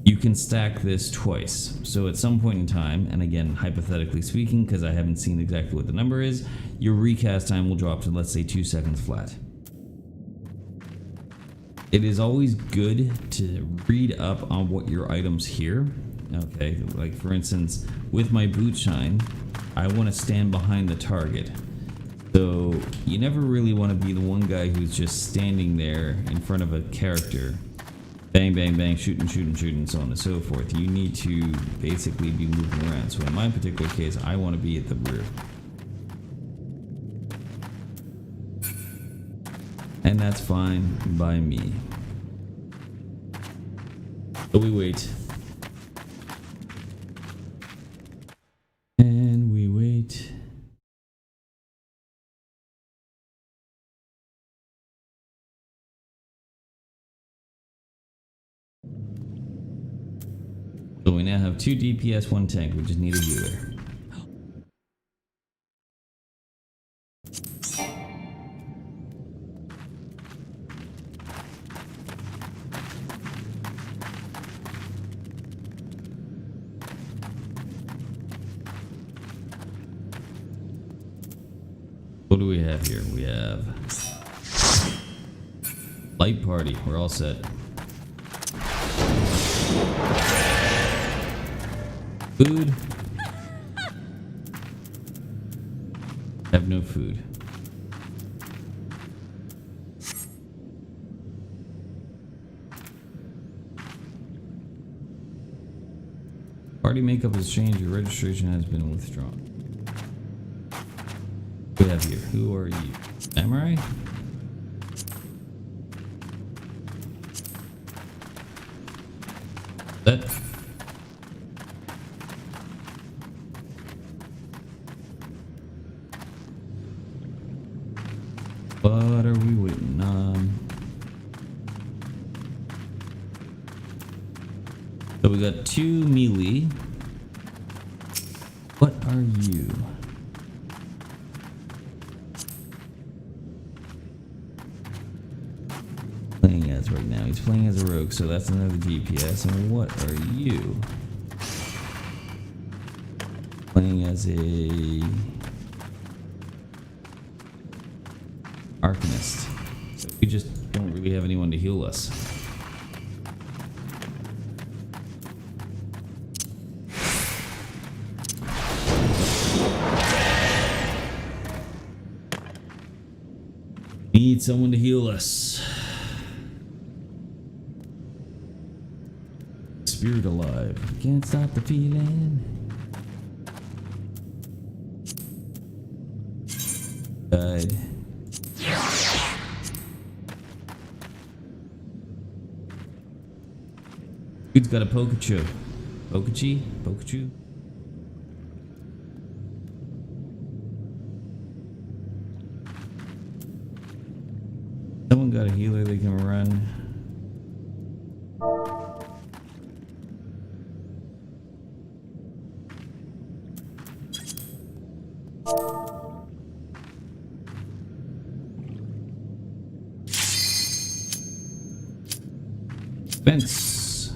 you can stack this twice. So at some point in time, and again, hypothetically speaking, because I haven't seen exactly what the number is, your recast time will drop to, let's say, 2 seconds flat. It is always good to read up on what your items here. Okay, like for instance, with my boot shine, I want to stand behind the target. So you never really want to be the one guy who's just standing there in front of a character. Bang, bang, bang, shooting, shooting, shooting, so on and so forth. You need to basically be moving around. So in my particular case, I want to be at the rear. And that's fine by me. So we wait. And we wait. So we now have 2 DPS, 1 tank. We just need a healer. What do we have here? We have light party. We're all set. Food. Have no food. Party makeup has changed. Your registration has been withdrawn. What do we have here? Who are you? Samurai? That. What are we waiting on? So we got 2 melee. What are you? Playing as right now. He's playing as a rogue, so that's another DPS. And what are you? Playing as a Arcanist. So we just don't really have anyone to heal us. Need someone to heal us. Spirit alive. Can't stop the feeling. Died. Dude's got a Pikachu. Pikachu? Someone got a healer they can run. Fence.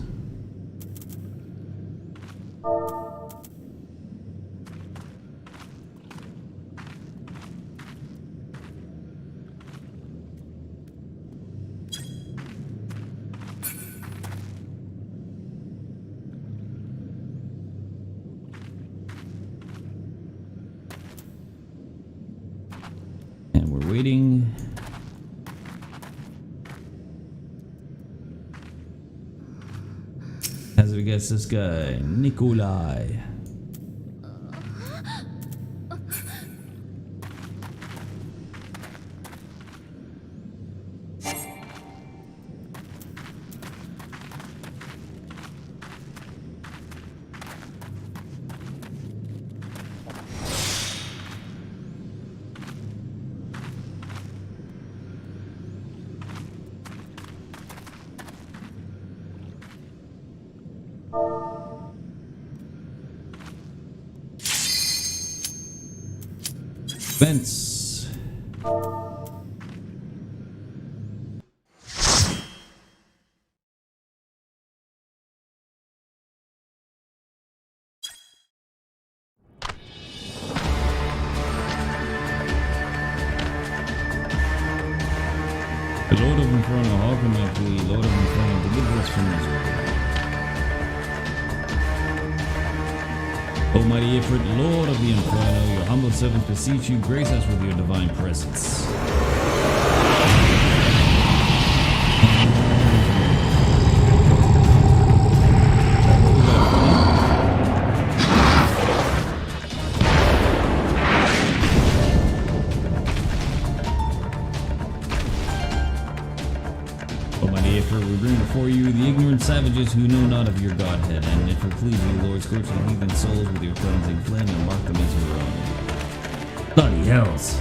And we're waiting. Hazard against this guy, Nikolai. Fence. Lord of Inferno, hearken my plea. Lord of Inferno, deliver us from misery. Almighty Ifrit, Lord of the Inferno, your humble servants beseech you, grace us with your divine presence. Almighty Ifrit, we bring before you the ignorant savages who know not of your Godhead, and if it please you, Lord, scorch the heathen souls with your cleansing flame and mark them as your own. Bloody hells!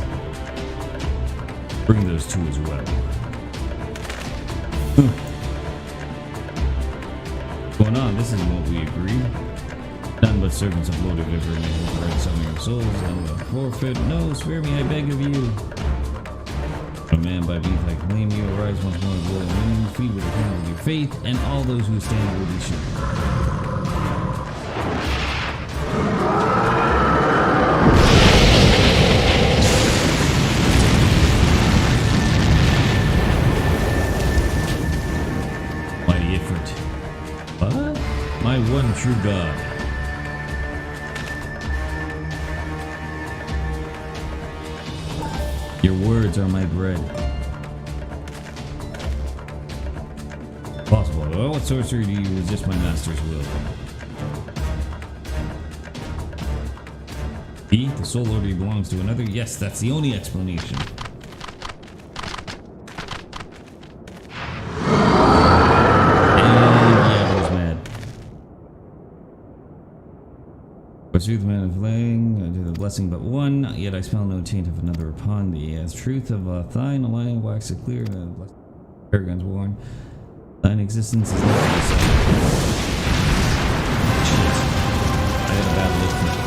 Bring those two as well. What's going on? This isn't what we agreed. None but servants of Lord of Ifrit may hold the right summon of souls, and will forfeit. No, spare me, I beg of you. A man by beef I claim you, arise once more in glory and reign, feed with the crown of your faith, and all those who stand will be sure. Mighty Ifrit. What? My one true God. Your words are my bread. Possible. Well, what sorcery do you resist my master's will? He, the soul order belongs to another? Yes, that's the only explanation. And yeah, I was mad. Pursue the man of laying, I do the blessing but one, yet I smell no taint of another upon thee. As truth of thine, a lion wax it clear, the paragon's worn. Thine existence is not the same. Shit. I had a bad look now.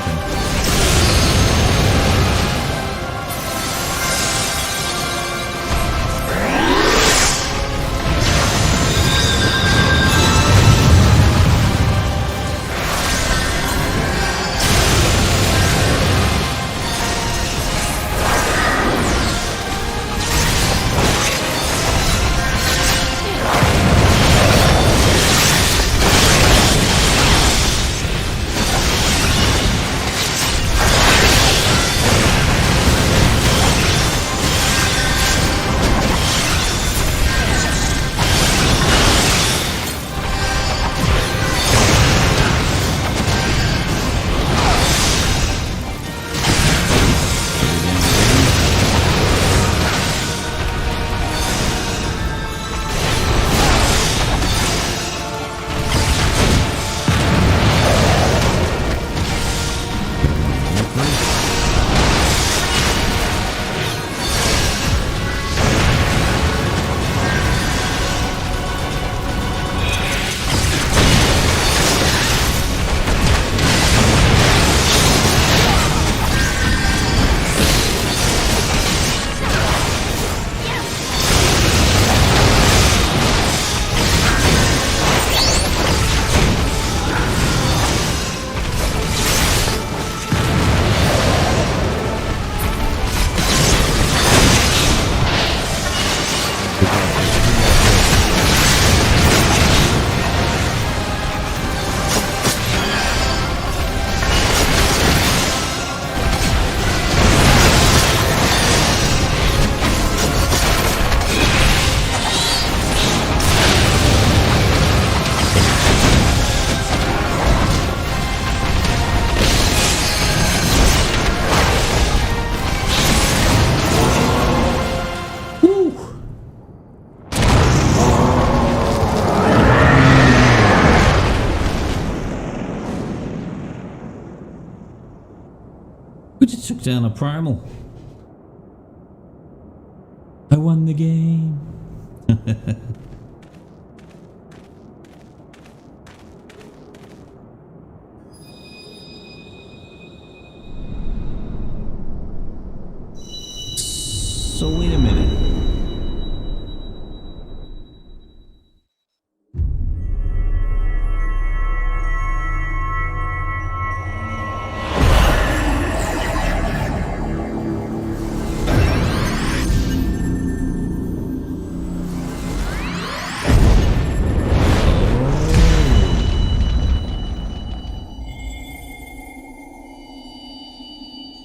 something. We just took down a primal. I won the game. So wait a minute.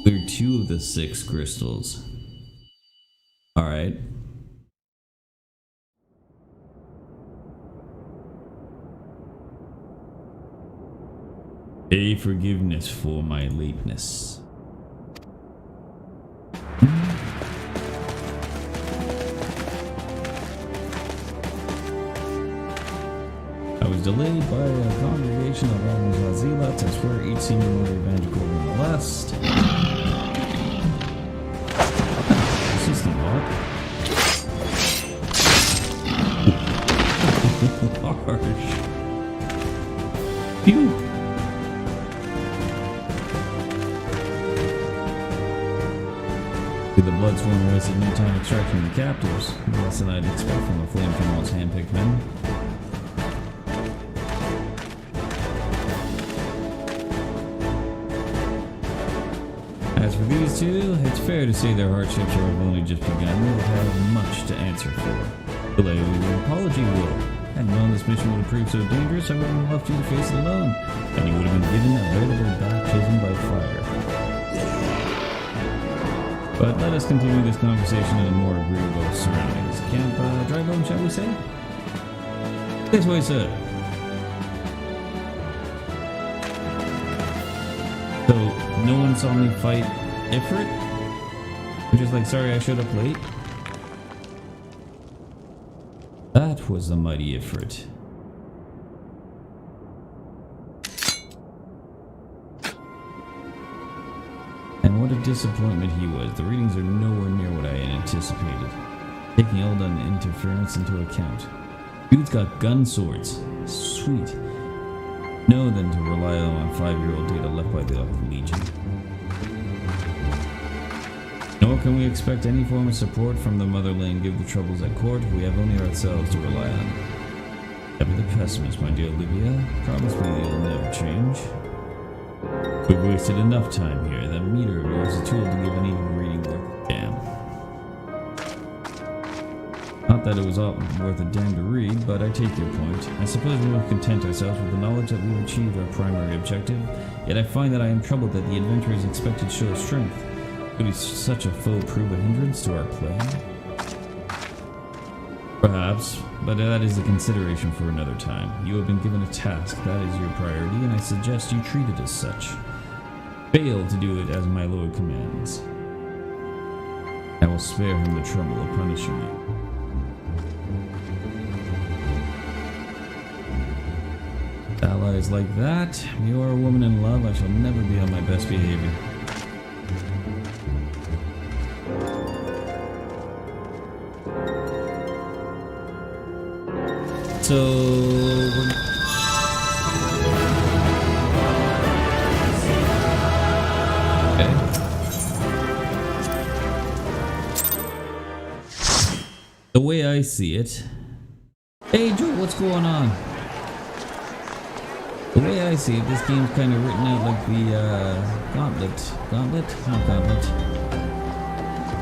Cleared 2 of the 6 crystals. Alright. A forgiveness for my lateness. I was delayed by a congregation of Almaz zealots. I swear each seemed more evangelical than the last. This is the lot. Harsh. Phew. With the Bloodsworn wasted no time extracting the captives, less than I'd expect from a flame from all handpicked men. As for these two, it's fair to say their hardships have only just begun. They'll have much to answer for. Delay your apology will. Had known this mission would prove so dangerous, I wouldn't have left you to face it alone, and you would have been given a veritable baptism by fire. But let us continue this conversation in more agreeable surroundings. Camp dry bone, shall we say? This way, sir. So, no one saw me fight Ifrit? I'm just like, sorry I showed up late. That was the mighty Ifrit. And what a disappointment he was. The readings are nowhere near what I had anticipated. Taking Eldon interference into account. Dude's got gun swords. Sweet. No, than to rely on 5-year-old data left by the Legion. Nor can we expect any form of support from the motherland given the troubles at court. We have only ourselves to rely on. Ever the pessimist, my dear Olivia. Promise me it'll never change. We've wasted enough time here. That meter of yours is a tool to give any reading worth a damn. Not that it was all worth a damn to read, but I take your point. I suppose we will content ourselves with the knowledge that we've achieved our primary objective, yet I find that I am troubled that the adventurer's expected show of strength could be such a foe prove a hindrance to our plan. Perhaps, but that is a consideration for another time. You have been given a task, that is your priority, and I suggest you treat it as such. Fail to do it as my lord commands. I will spare him the trouble of punishing you. Allies like that, you are a woman in love, I shall never be on my best behavior. So okay. The way I see it. Hey Joe, what's going on? The way I see it, this game's kind of written out like the Gauntlet. Not Gauntlet.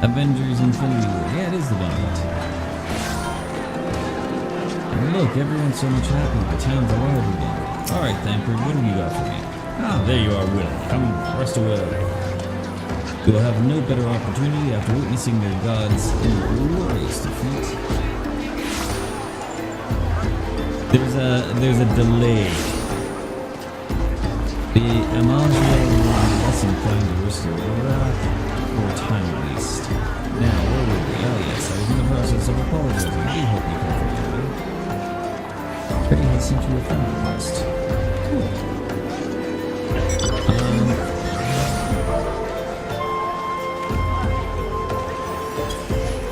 Avengers Infinity War. Yeah, it is the Gauntlet. And look, everyone's so much happier. The town's alive again. Alright, Thancred, what have you got for me? Ah, there you are, Will. Come, rest away. You will have no better opportunity after witnessing their gods in glorious defeat. There's a delay. The Amalia will be less inclined to risk your wrath for a time at least. Now, where were we? Oh yes, I was in the process of apologizing. I do hope you can forgive me. Trey has sent you a friend request. Cool.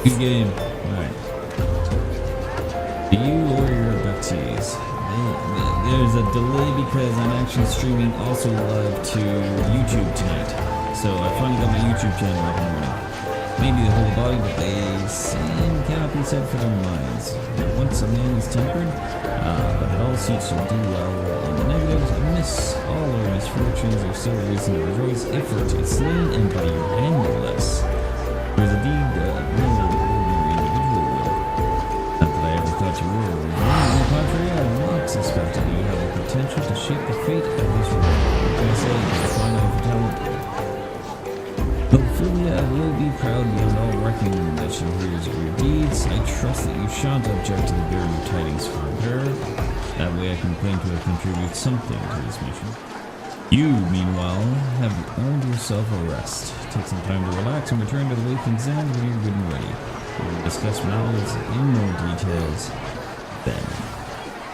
Good game. Alright. Do you or your abductees? There's a delay because I'm actually streaming also live to YouTube tonight. So I finally got my YouTube channel up and running. Maybe the whole body, but they same cannot be said for their minds. Once a man is tempered, but it all seeks to do well on the negatives, amidst all our misfortunes, there's still a reason to rejoice. Ifrit is slain, and by your hand no less. There's a deed really ordinary individual will. Not that I ever thought you were. On the contrary, I not suspected you have the potential to shape the fate of this world. What can I say? It's fine if you tell it. Though Philia will be proud beyond all recognition hears of your deeds, I trust that you shan't object to the bearing of tidings from her. That way I can claim to have contributed something to this mission. You, meanwhile, have earned yourself a rest. Take some time to relax and return to the Wakeling Sands when you're good and ready. We will discuss matters in more details then.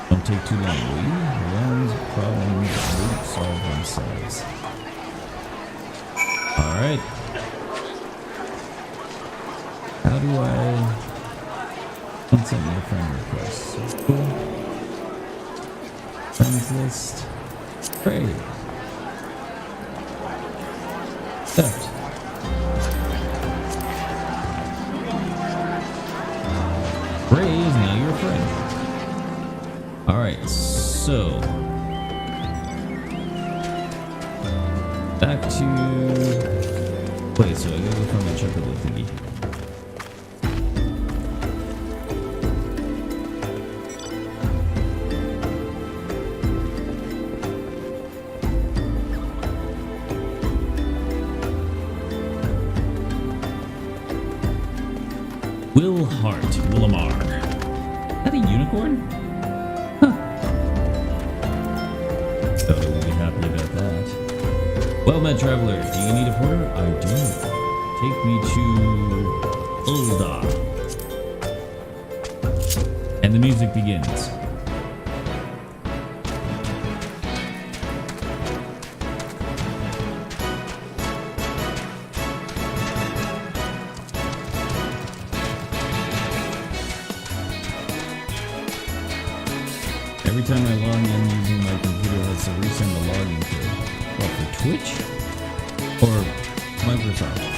Don't take too long, will you? The realm's problems won't solve themselves. Alright. How do I... Don't send me a friend request. Cool. Friends list. Great. Theft. Ray is now your friend. Alright, so... Back to... Wait, so I gotta go find my chocolate thingy. Will Hart, Willamar. Is that a unicorn? Huh. Thought I would be happy about that. Well met, traveler. Do you need a porter? I do. Take me to Ulda. And the music begins. Every time I log in using my computer has to resend the login code. What, for Twitch? Or Microsoft?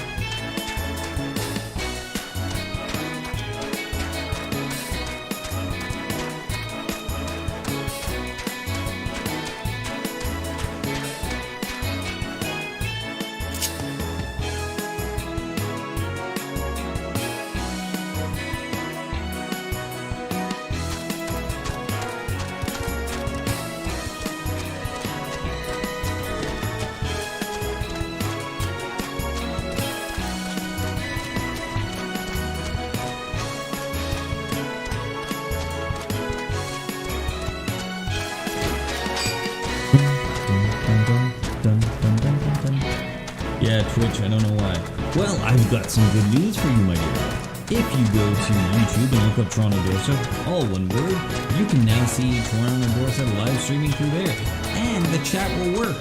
Yeah, Twitch, I don't know why. Well, I've got some good news for you, my dear. If you go to YouTube and look up Toronto Dorset, all one word, you can now see Toronto Dorset live streaming through there. And the chat will work.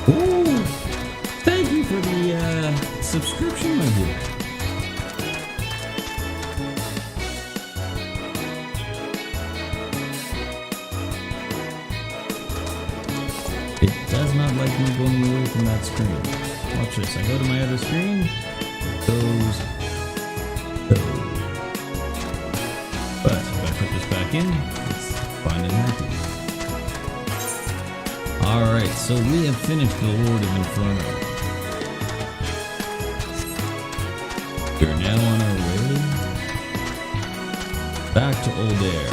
Ooh! Thank you for the subscription, my dear. It does not like me going away from that screen. Watch this. I go to my other screen. Goes. But if I put this back in, it's fine and happy. Alright, so we have finished the Lord of Inferno. We're now on our way back to Old Air.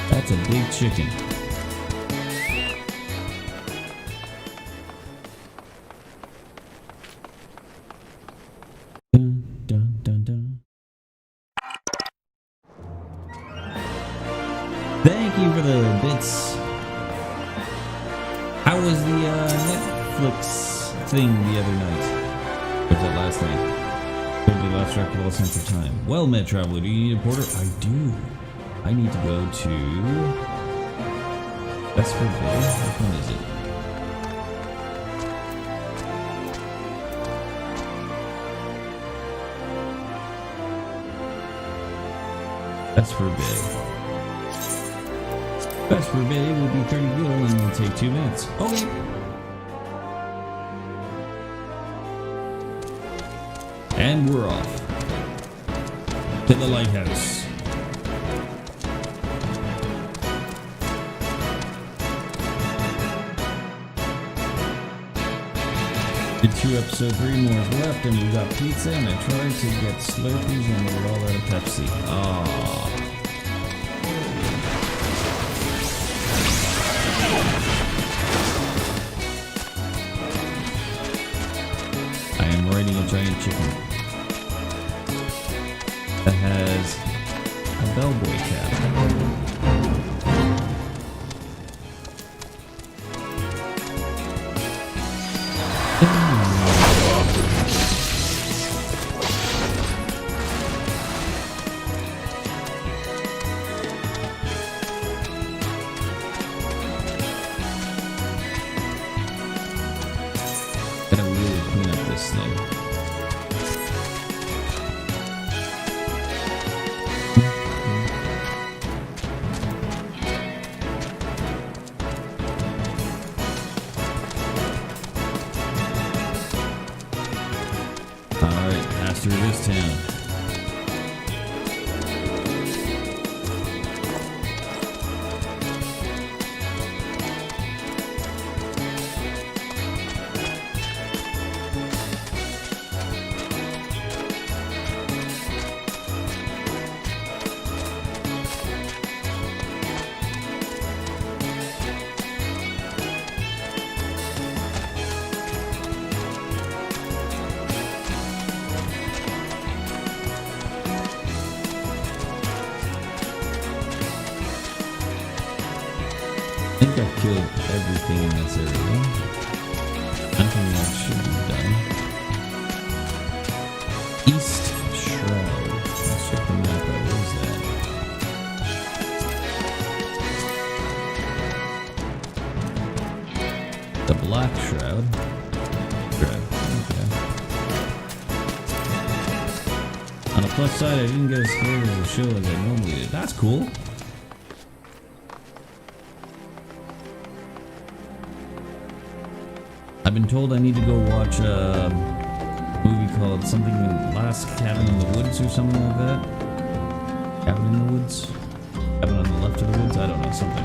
That's a big chicken. Dun, dun, dun, dun. Thank you for the bits. How was the Netflix thing the other night? Or was that last night? Totally lost track of all sense of time. Well met, traveler, do you need a porter? I do. I need to go to Westford Bay. Which one is it? Westford Bay. Westford Bay will be 30 gil and will take 2 minutes. Okay. And we're off to the lighthouse. The 2 episode 3 more is left, and we got pizza, and I tried to get Slurpees and we were all out of Pepsi. Aww. I am riding a giant chicken that has a bellboy cap. Gotta really clean up this thing. Alright, pass through this town. I think I've killed everything in this area. Nothing else should be done. The Black Shroud. Okay. On the plus side, I didn't get as scared as the show as I normally did. That's cool. I've been told I need to go watch a movie called something Last Cabin in the Woods or something like that. Cabin in the Woods? Cabin on the left of the woods? I don't know, something.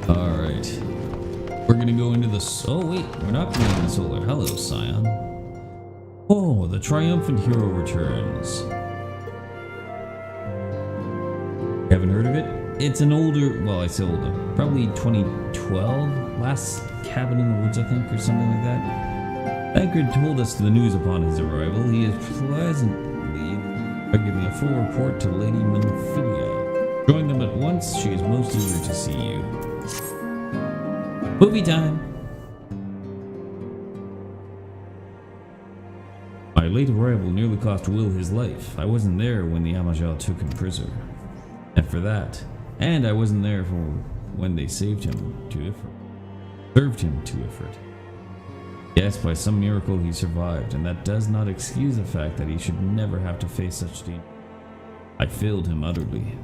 Alright. We're gonna go into the... Oh wait, we're not going into the solar. Hello, Scion. Oh, the triumphant hero returns. Haven't heard of it? It's an older, well, I say older, probably 2012, Last Cabin in the Woods, I think, or something like that. Tancred told us the news upon his arrival. He is pleasantly by giving a full report to Lady Menphilia. Join them at once. She is most eager to see you. Movie time. My late arrival nearly cost Will his life. I wasn't there when the Amajal took him prisoner. And for that, and I wasn't there for when they saved him to Ifrit. Served him to Ifrit. Yes, by some miracle he survived, and that does not excuse the fact that he should never have to face such danger. I failed him utterly.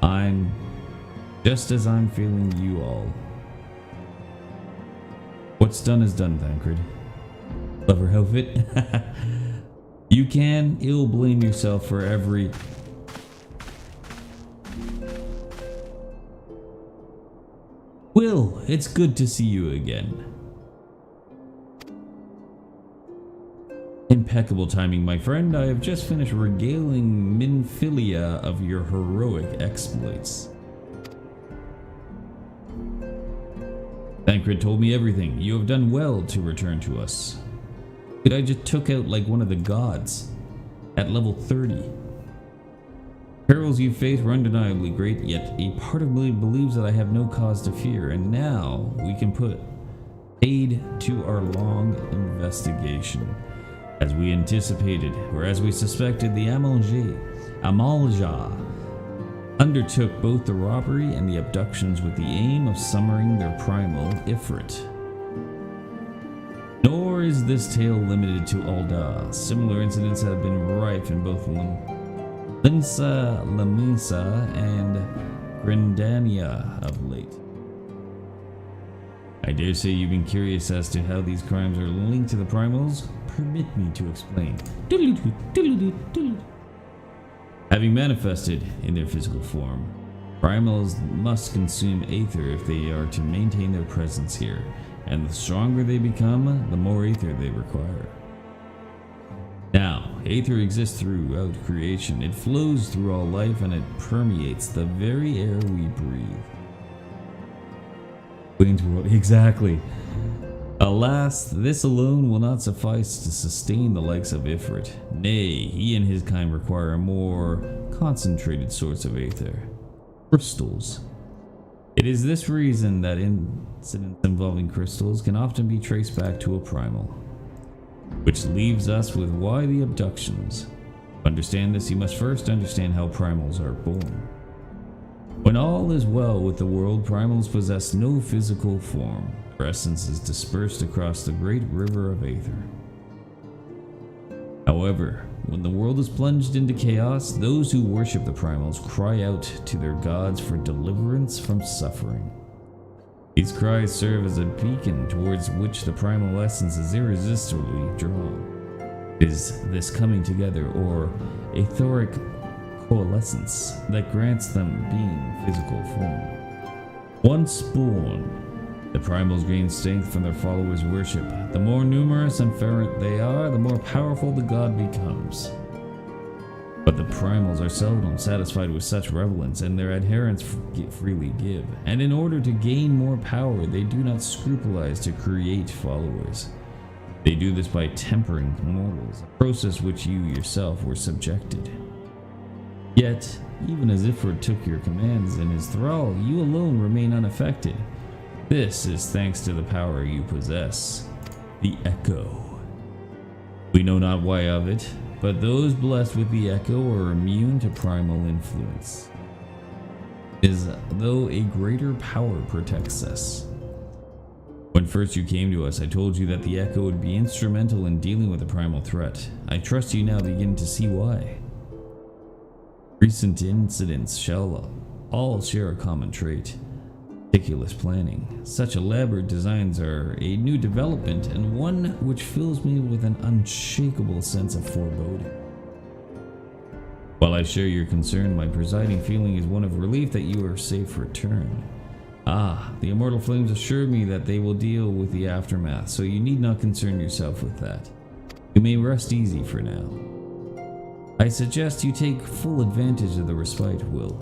I'm just as I'm failing you all. What's done is done, Tancred. Love her outfit. You can ill blame yourself for every... Will, it's good to see you again. Impeccable timing, my friend. I have just finished regaling Menphilia of your heroic exploits. Tancred told me everything. You have done well to return to us. But I just took out like one of the gods at level 30. Perils you face were undeniably great, yet a part of me believes that I have no cause to fear, and now we can put aid to our long investigation. As we anticipated, or as we suspected, the Amalja undertook both the robbery and the abductions with the aim of summoning their primal Ifrit. Nor is this tale limited to Alda. Similar incidents have been rife in both Linsa, Lamisa, and Grindania of late. I dare say you've been curious as to how these crimes are linked to the primals. Permit me to explain. Having manifested in their physical form, primals must consume aether if they are to maintain their presence here, and the stronger they become, the more aether they require. Now, aether exists throughout creation. It flows through all life and it permeates the very air we breathe. Wayne's World, exactly. Alas, this alone will not suffice to sustain the likes of Ifrit. Nay, he and his kind require a more concentrated source of aether. Crystals. It is this reason that incidents involving crystals can often be traced back to a primal. Which leaves us with why the abductions. To understand this, you must first understand how primals are born. When all is well with the world, primals possess no physical form. Their essence is dispersed across the great river of aether. However, when the world is plunged into chaos, those who worship the primals cry out to their gods for deliverance from suffering. These cries serve as a beacon towards which the primal essence is irresistibly drawn. It is this coming together, or etheric coalescence, that grants them being physical form. Once born, the primals gain strength from their followers' worship. The more numerous and fervent they are, the more powerful the god becomes. But the primals are seldom satisfied with such reverence, and their adherents freely give. And in order to gain more power, they do not scrupule to create followers. They do this by tempering mortals, a process which you yourself were subjected. Yet, even as Ifrit took your commands in his thrall, you alone remain unaffected. This is thanks to the power you possess, the Echo. We know not why of it, but those blessed with the echo are immune to primal influence. As though a greater power protects us. When first you came to us, I told you that the echo would be instrumental in dealing with the primal threat. I trust you now begin to see why. Recent incidents shall all share a common trait. Meticulous planning. Such elaborate designs are a new development and one which fills me with an unshakable sense of foreboding. While I share your concern, my presiding feeling is one of relief that you are safe return. Ah, the immortal flames assure me that they will deal with the aftermath, so you need not concern yourself with that. You may rest easy for now. I suggest you take full advantage of the respite, Will.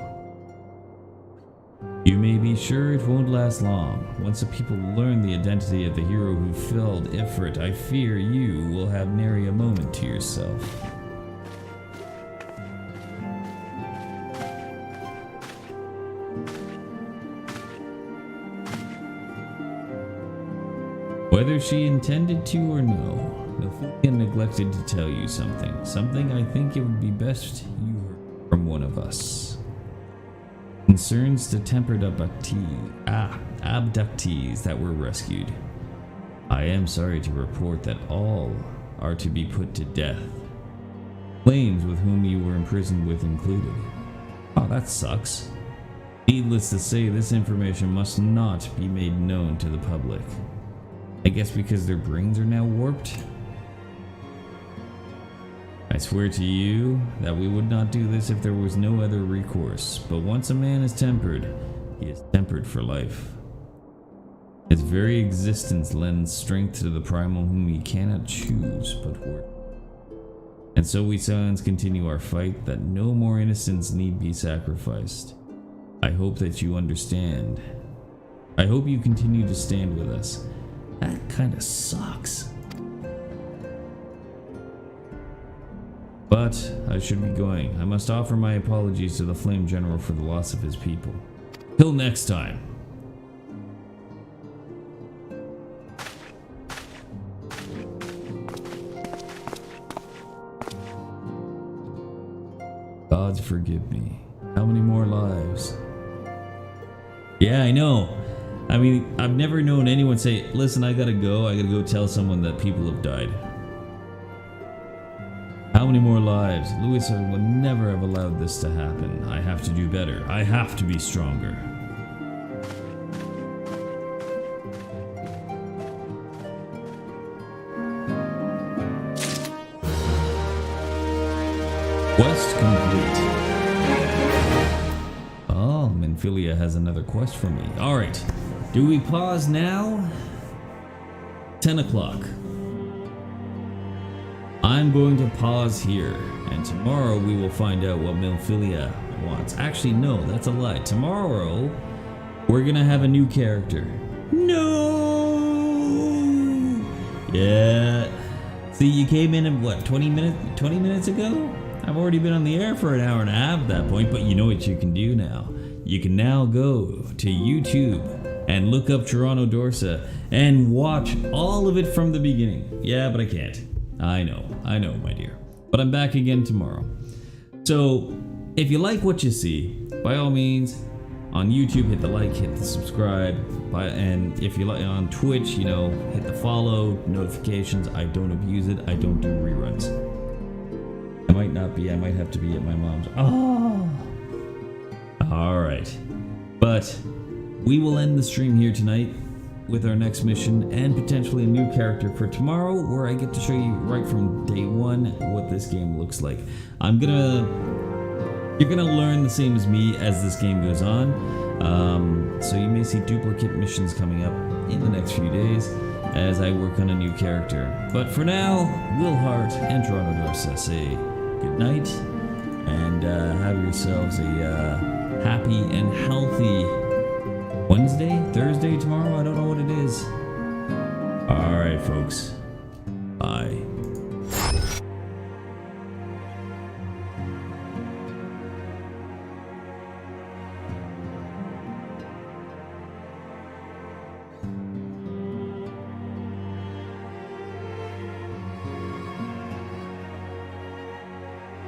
You may be sure it won't last long. Once the people learn the identity of the hero who felled Ifrit, I fear you will have nary a moment to yourself. Whether she intended to or no, Mephilia neglected to tell you something I think it would be best you heard from one of us. Concerns the tempered abductees that were rescued. I am sorry to report that all are to be put to death. Flames with whom you were imprisoned with included. Oh, that sucks. Needless to say, this information must not be made known to the public. I guess because their brains are now warped? I swear to you that we would not do this if there was no other recourse, but once a man is tempered, he is tempered for life. His very existence lends strength to the primal whom he cannot choose but work. And so we silence continue our fight that no more innocents need be sacrificed. I hope that you understand. I hope you continue to stand with us. That kinda sucks. But I should be going. I must offer my apologies to the Flame General for the loss of his people. Till next time. Gods forgive me. How many more lives? Yeah, I know. I mean, I've never known anyone say, listen, I gotta go tell someone that people have died. How many more lives? Lewis would never have allowed this to happen. I have to do better. I have to be stronger. Quest complete. Oh, Mephilia has another quest for me. Alright. Do we pause now? 10 o'clock. I'm going to pause here, and tomorrow we will find out what Mephilia wants. Actually, no, that's a lie. Tomorrow, we're gonna have a new character. No! Yeah. See, you came in at what, 20 minutes ago? I've already been on the air for an hour and a half at that point, but you know what you can do now. You can now go to YouTube and look up Toronto Dorsa and watch all of it from the beginning. Yeah, but I can't. I know, my dear. But I'm back again tomorrow. So, if you like what you see, by all means, on YouTube, hit the like, hit the subscribe, and if you like on Twitch, you know, hit the follow, notifications. I don't abuse it. I don't do reruns. I might not be. I might have to be at my mom's. Oh. All right. But we will end the stream here tonight with our next mission and potentially a new character for tomorrow, where I get to show you right from day one what this game looks like. You're gonna learn the same as me as this game goes on. So you may see duplicate missions coming up in the next few days as I work on a new character. But for now, Will Hart and Toronto Dorsa say good night and have yourselves a happy and healthy Wednesday, Thursday, tomorrow. I don't know what it is. All right, folks. Bye.